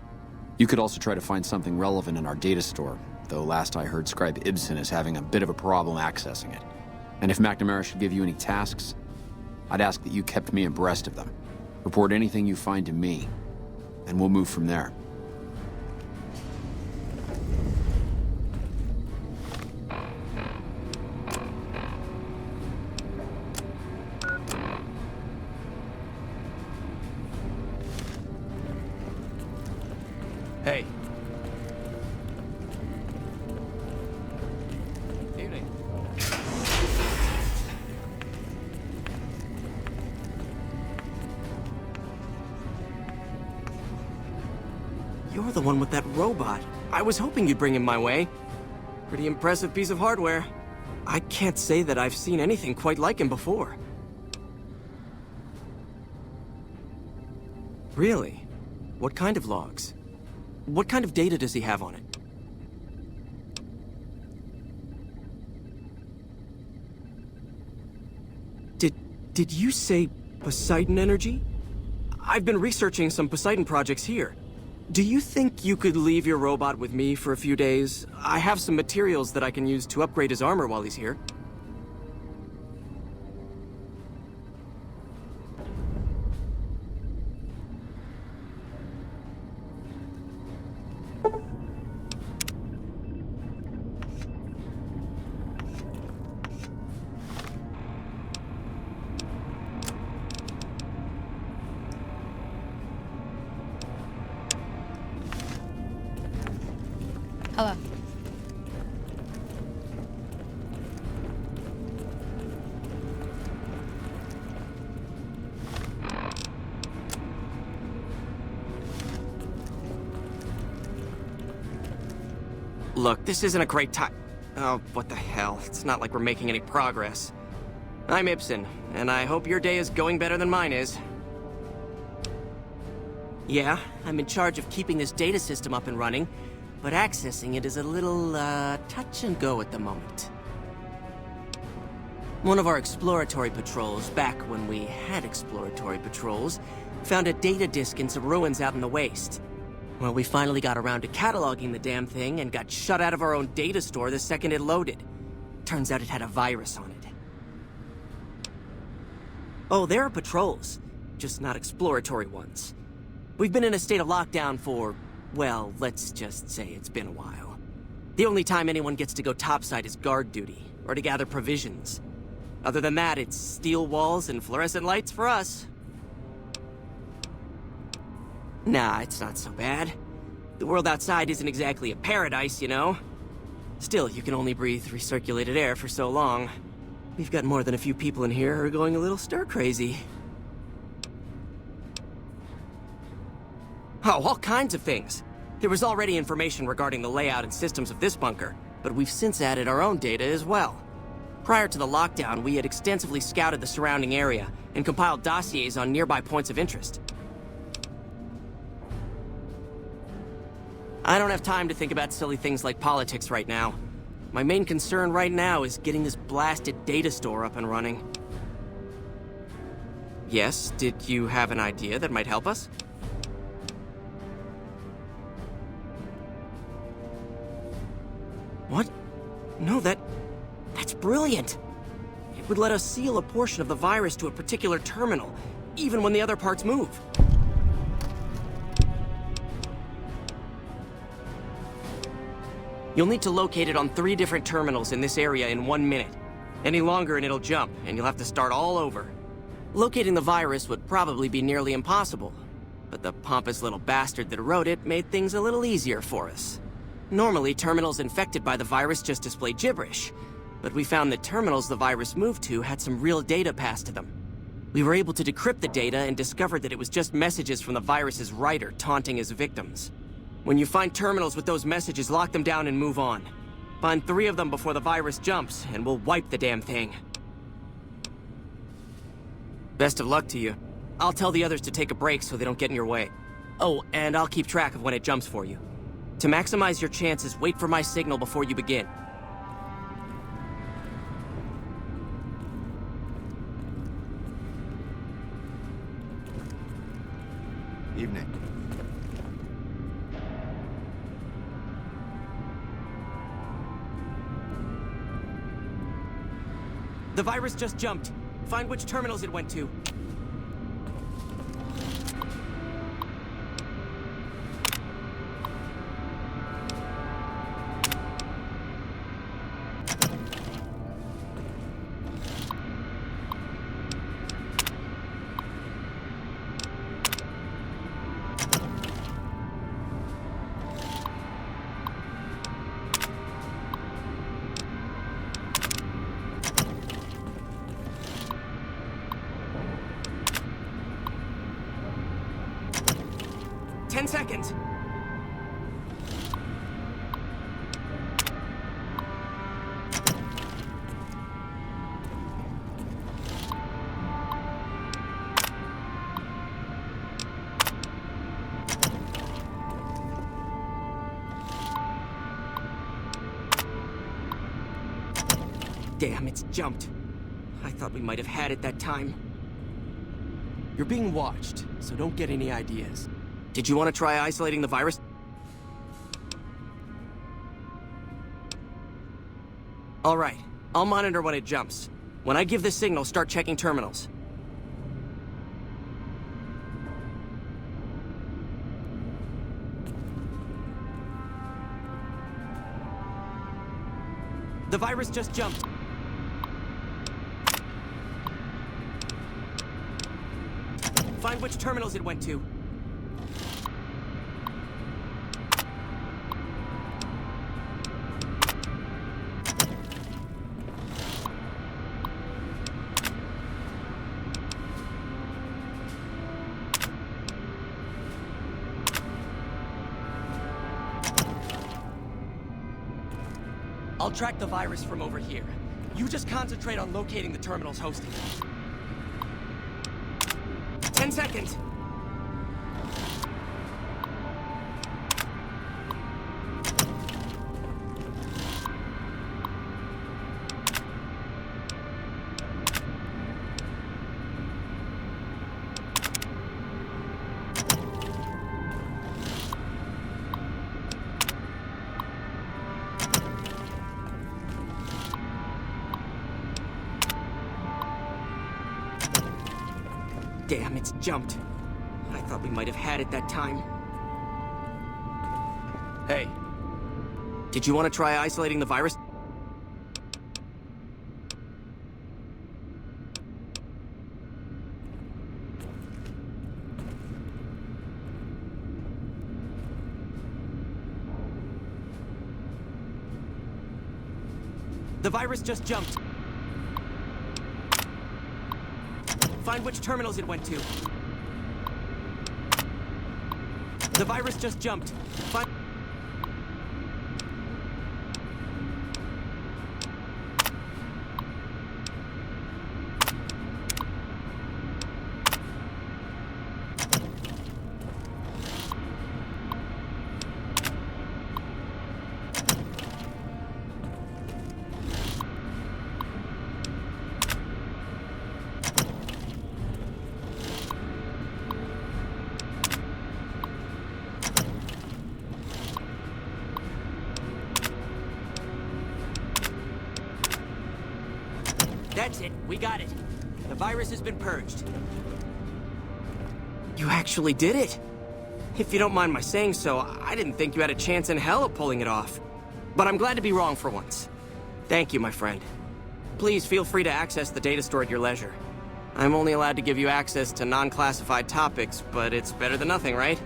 You could also try to find something relevant in our data store, though last I heard Scribe Ibsen is having a bit of a problem accessing it. And if McNamara should give you any tasks, I'd ask that you kept me abreast of them. Report anything you find to me, and we'll move from there. Hey. Evening. You're the one with that robot. I was hoping you'd bring him my way. Pretty impressive piece of hardware. I can't say that I've seen anything quite like him before. Really? What kind of logs? What kind of data does he have on it? Did you say Poseidon energy? I've been researching some Poseidon projects here. Do you think you could leave your robot with me for a few days? I have some materials that I can use to upgrade his armor while he's here. Hello. Look, this isn't a great time. Oh, what the hell. It's not like we're making any progress. I'm Ibsen, and I hope your day is going better than mine is. Yeah, I'm in charge of keeping this data system up and running, but accessing it is a little, touch and go at the moment. One of our exploratory patrols, back when we had exploratory patrols, found a data disk in some ruins out in the waste. Well, we finally got around to cataloging the damn thing and got shut out of our own data store the second it loaded. Turns out it had a virus on it. Oh, there are patrols, just not exploratory ones. We've been in a state of lockdown for, well, let's just say it's been a while. The only time anyone gets to go topside is guard duty, or to gather provisions. Other than that, it's steel walls and fluorescent lights for us. Nah, it's not so bad. The world outside isn't exactly a paradise, you know? Still, you can only breathe recirculated air for so long. We've got more than a few people in here who are going a little stir-crazy. Oh, all kinds of things. There was already information regarding the layout and systems of this bunker, but we've since added our own data as well. Prior to the lockdown, we had extensively scouted the surrounding area and compiled dossiers on nearby points of interest. I don't have time to think about silly things like politics right now. My main concern right now is getting this blasted data store up and running. Yes, did you have an idea that might help us? What? No, that's brilliant. It would let us seal a portion of the virus to a particular terminal, even when the other parts move. You'll need to locate it on 3 different terminals in this area in 1 minute. Any longer and it'll jump, and you'll have to start all over. Locating the virus would probably be nearly impossible, but the pompous little bastard that wrote it made things a little easier for us. Normally, terminals infected by the virus just display gibberish, but we found that terminals the virus moved to had some real data passed to them. We were able to decrypt the data and discovered that it was just messages from the virus's writer taunting his victims. When you find terminals with those messages, lock them down and move on. Find 3 of them before the virus jumps, and we'll wipe the damn thing. Best of luck to you. I'll tell the others to take a break so they don't get in your way. Oh, and I'll keep track of when it jumps for you. To maximize your chances, wait for my signal before you begin. Evening. The virus just jumped. Find which terminals it went to. Seconds. Damn, it's jumped. I thought we might have had it that time. You're being watched, so don't get any ideas. Did you want to try isolating the virus? All right, I'll monitor when it jumps. When I give the signal, start checking terminals. The virus just jumped. Find which terminals it went to. I'll track the virus from over here. You just concentrate on locating the terminals hosting it. 10 seconds. Damn, it's jumped. I thought we might have had it that time. Hey. Did you want to try isolating the virus? The virus just jumped. Find which terminals it went to. The virus just jumped. Find... That's it. We got it. The virus has been purged. You actually did it. If you don't mind my saying so, I didn't think you had a chance in hell of pulling it off. But I'm glad to be wrong for once. Thank you, my friend. Please feel free to access the data store at your leisure. I'm only allowed to give you access to non-classified topics, but it's better than nothing, right?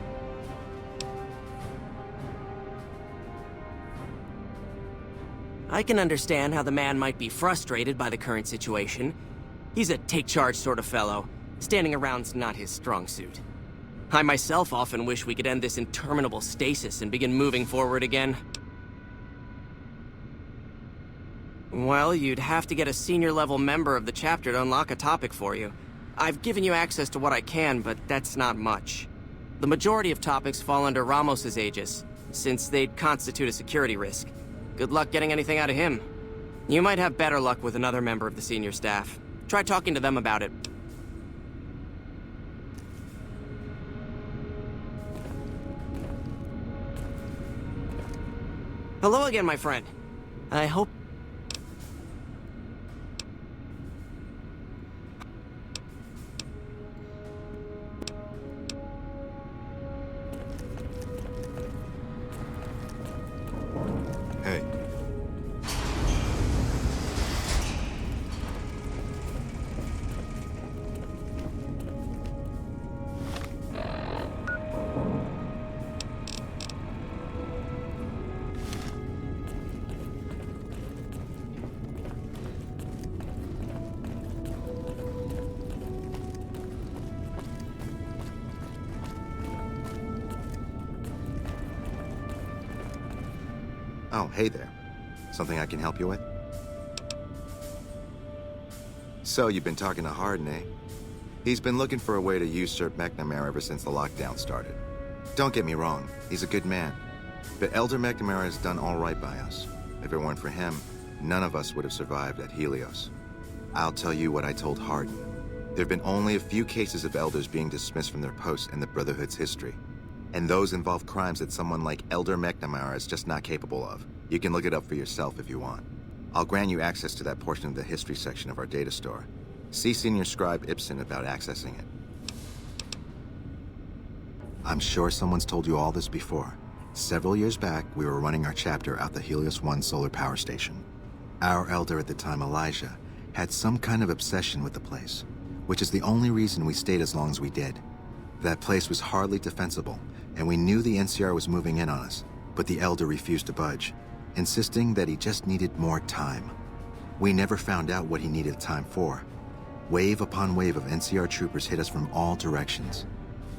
I can understand how the man might be frustrated by the current situation. He's a take-charge sort of fellow. Standing around's not his strong suit. I myself often wish we could end this interminable stasis and begin moving forward again. Well, you'd have to get a senior-level member of the chapter to unlock a topic for you. I've given you access to what I can, but that's not much. The majority of topics fall under Ramos's aegis, since they'd constitute a security risk. Good luck getting anything out of him. You might have better luck with another member of the senior staff. Try talking to them about it. Hello again, my friend. I hope... Hey. Oh, hey there. Something I can help you with? So, you've been talking to Hardin, eh? He's been looking for a way to usurp McNamara ever since the lockdown started. Don't get me wrong, he's a good man. But Elder McNamara has done all right by us. If it weren't for him, none of us would have survived at Helios. I'll tell you what I told Hardin. There have been only a few cases of elders being dismissed from their posts in the Brotherhood's history. And those involve crimes that someone like Elder McNamara is just not capable of. You can look it up for yourself if you want. I'll grant you access to that portion of the history section of our data store. See Senior Scribe Ibsen about accessing it. I'm sure someone's told you all this before. Several years back, we were running our chapter out the Helios 1 solar power station. Our elder at the time, Elijah, had some kind of obsession with the place, which is the only reason we stayed as long as we did. That place was hardly defensible, and we knew the NCR was moving in on us, but the elder refused to budge, insisting that he just needed more time. We never found out what he needed time for. Wave upon wave of NCR troopers hit us from all directions.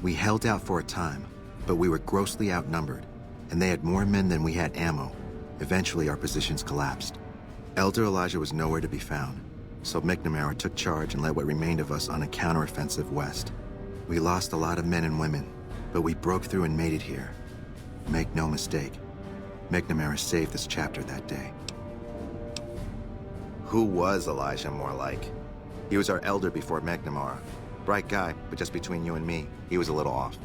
We held out for a time, but we were grossly outnumbered, and they had more men than we had ammo. Eventually, our positions collapsed. Elder Elijah was nowhere to be found, so McNamara took charge and led what remained of us on a counteroffensive west. We lost a lot of men and women, but we broke through and made it here. Make no mistake, McNamara saved this chapter that day. Who was Elijah more like? He was our elder before McNamara. Bright guy, but just between you and me, he was a little off.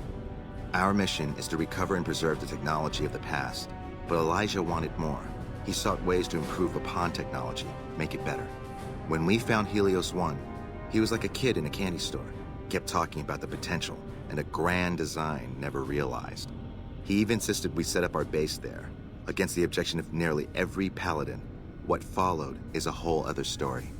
Our mission is to recover and preserve the technology of the past, but Elijah wanted more. He sought ways to improve upon technology, make it better. When we found Helios 1, he was like a kid in a candy store, kept talking about the potential and a grand design never realized. He even insisted we set up our base there, against the objection of nearly every paladin. What followed is a whole other story.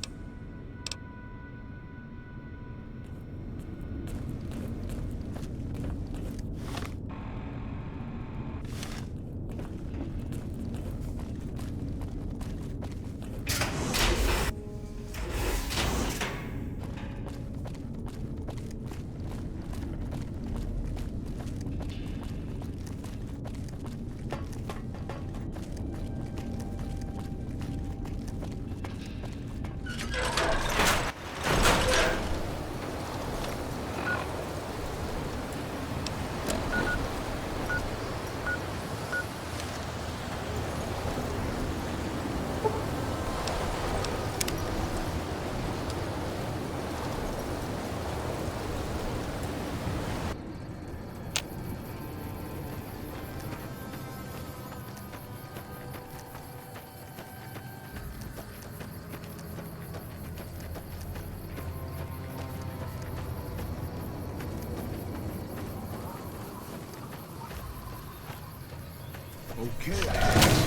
Okay.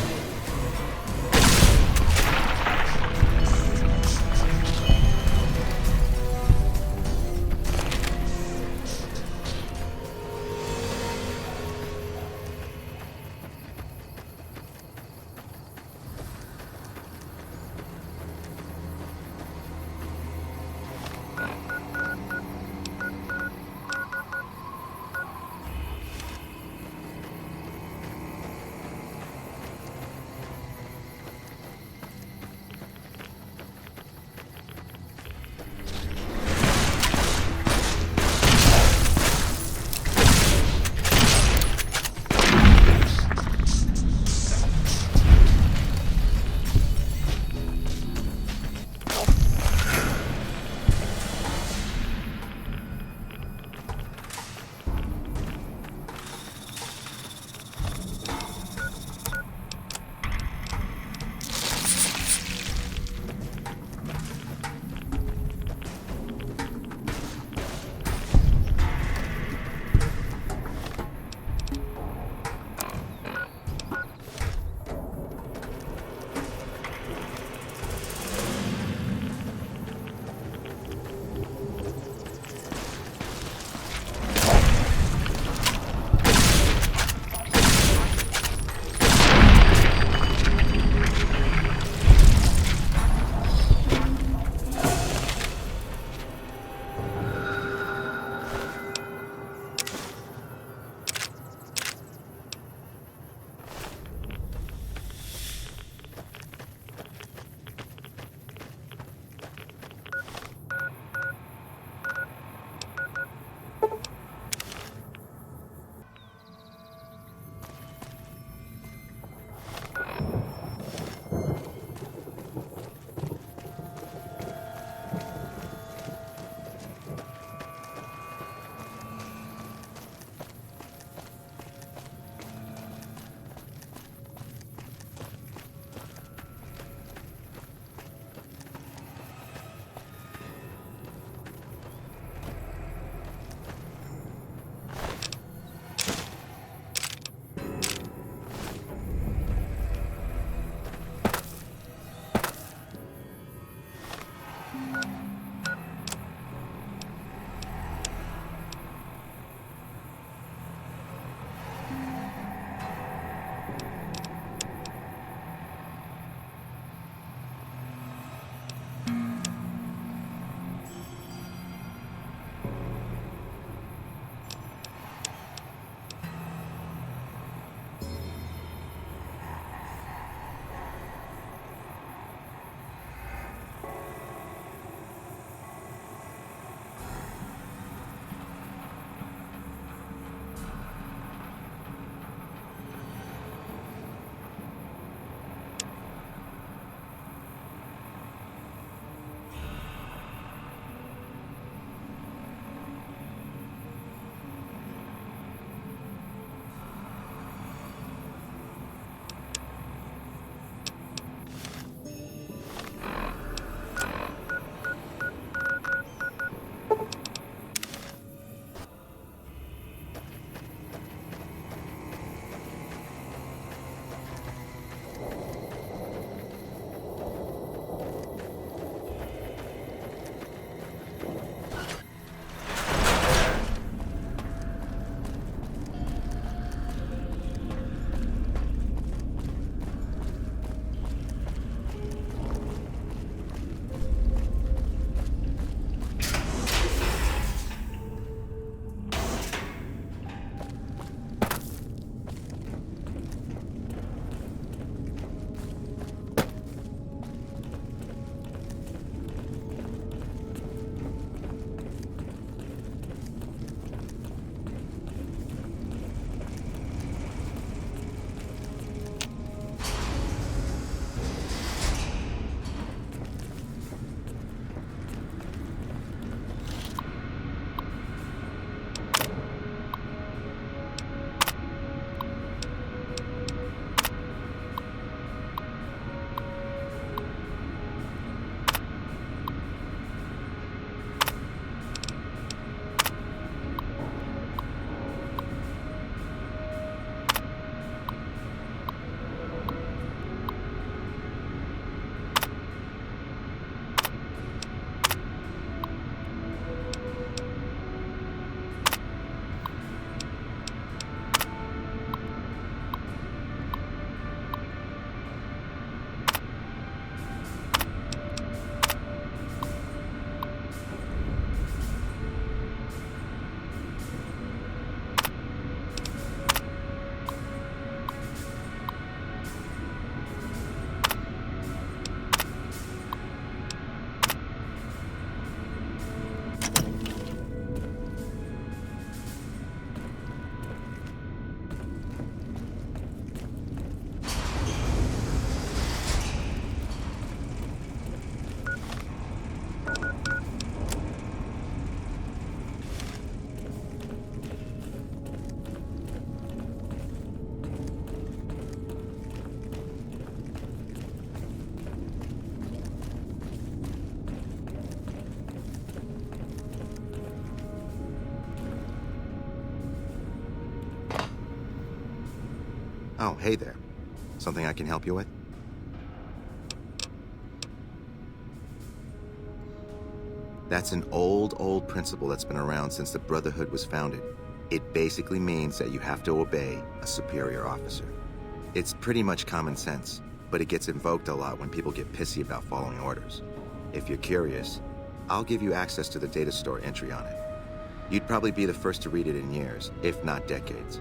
Oh, hey there. Something I can help you with? That's an old principle that's been around since the Brotherhood was founded. It basically means that you have to obey a superior officer. It's pretty much common sense, but it gets invoked a lot when people get pissy about following orders. If you're curious, I'll give you access to the data store entry on it. You'd probably be the first to read it in years, if not decades.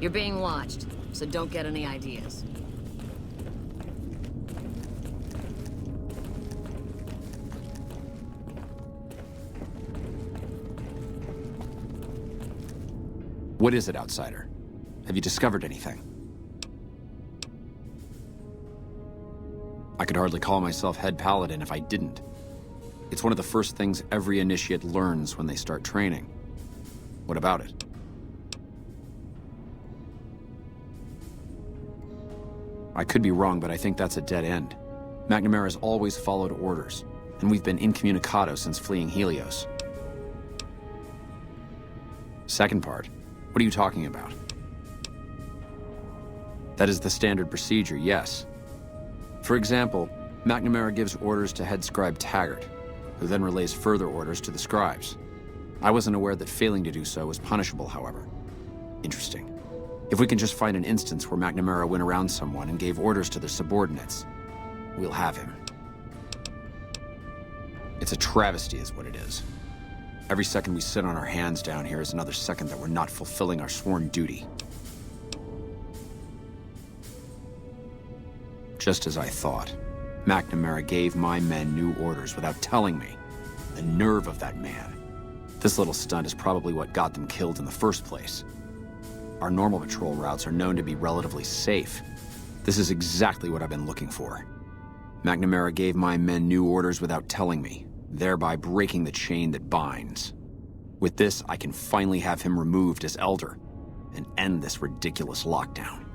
You're being watched, so don't get any ideas. What is it, outsider? Have you discovered anything? I could hardly call myself head paladin if I didn't. It's one of the first things every initiate learns when they start training. What about it? I could be wrong, but I think that's a dead end. McNamara's always followed orders, and we've been incommunicado since fleeing Helios. Second part, what are you talking about? That is the standard procedure, yes. For example, McNamara gives orders to head scribe Taggart, who then relays further orders to the scribes. I wasn't aware that failing to do so was punishable, however. Interesting. If we can just find an instance where McNamara went around someone and gave orders to their subordinates, we'll have him. It's a travesty is what it is. Every second we sit on our hands down here is another second that we're not fulfilling our sworn duty. Just as I thought, McNamara gave my men new orders without telling me. The nerve of that man. This little stunt is probably what got them killed in the first place. Our normal patrol routes are known to be relatively safe. This is exactly what I've been looking for. McNamara gave my men new orders without telling me, thereby breaking the chain that binds. With this, I can finally have him removed as Elder and end this ridiculous lockdown.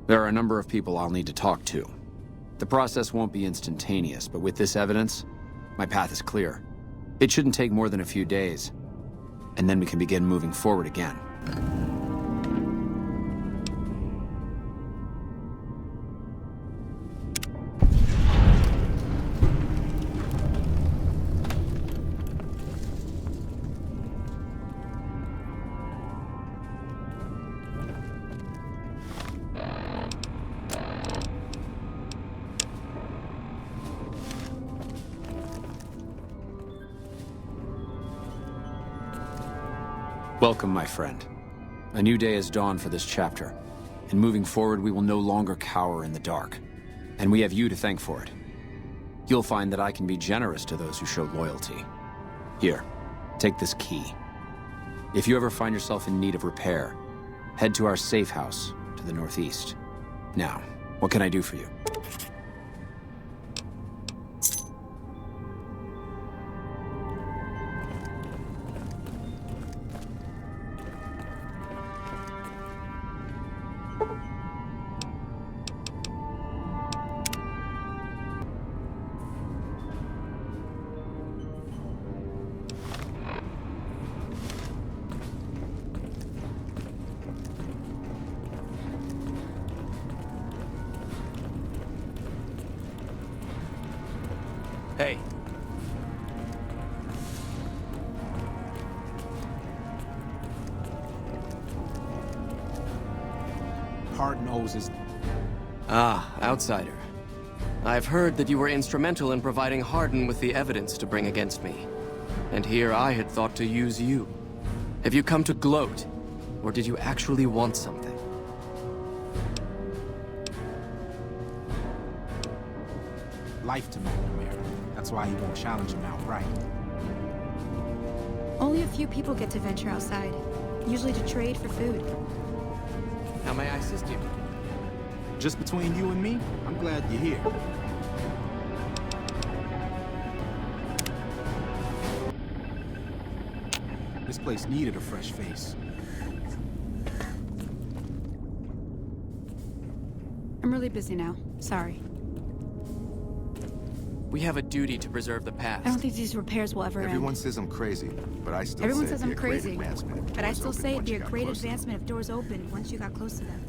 There are a number of people I'll need to talk to. The process won't be instantaneous, but with this evidence, my path is clear. It shouldn't take more than a few days, and then we can begin moving forward again. Welcome, my friend. A new day has dawned for this chapter, and moving forward we will no longer cower in the dark. And we have you to thank for it. You'll find that I can be generous to those who show loyalty. Here, take this key. If you ever find yourself in need of repair, head to our safe house to the northeast. Now, what can I do for you? Hey. Hard-nosed is... Ah, outsider. I've heard that you were instrumental in providing Hardin with the evidence to bring against me. And here I had thought to use you. Have you come to gloat? Or did you actually want something? Life to McNamara. That's why he won't challenge him outright. Only a few people get to venture outside, usually to trade for food. How may I assist you? Just between you and me, I'm glad you're here. This place needed a fresh face. I'm really busy now. Sorry. We have a duty to preserve the past. I don't think these repairs will ever end. Everyone says I'm crazy, but I still Everyone say says it'd I'm be a great crazy, advancement if but I doors still opened say it'd once be you a got great close to them. advancement if doors opened once you got close to them.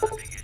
Time to get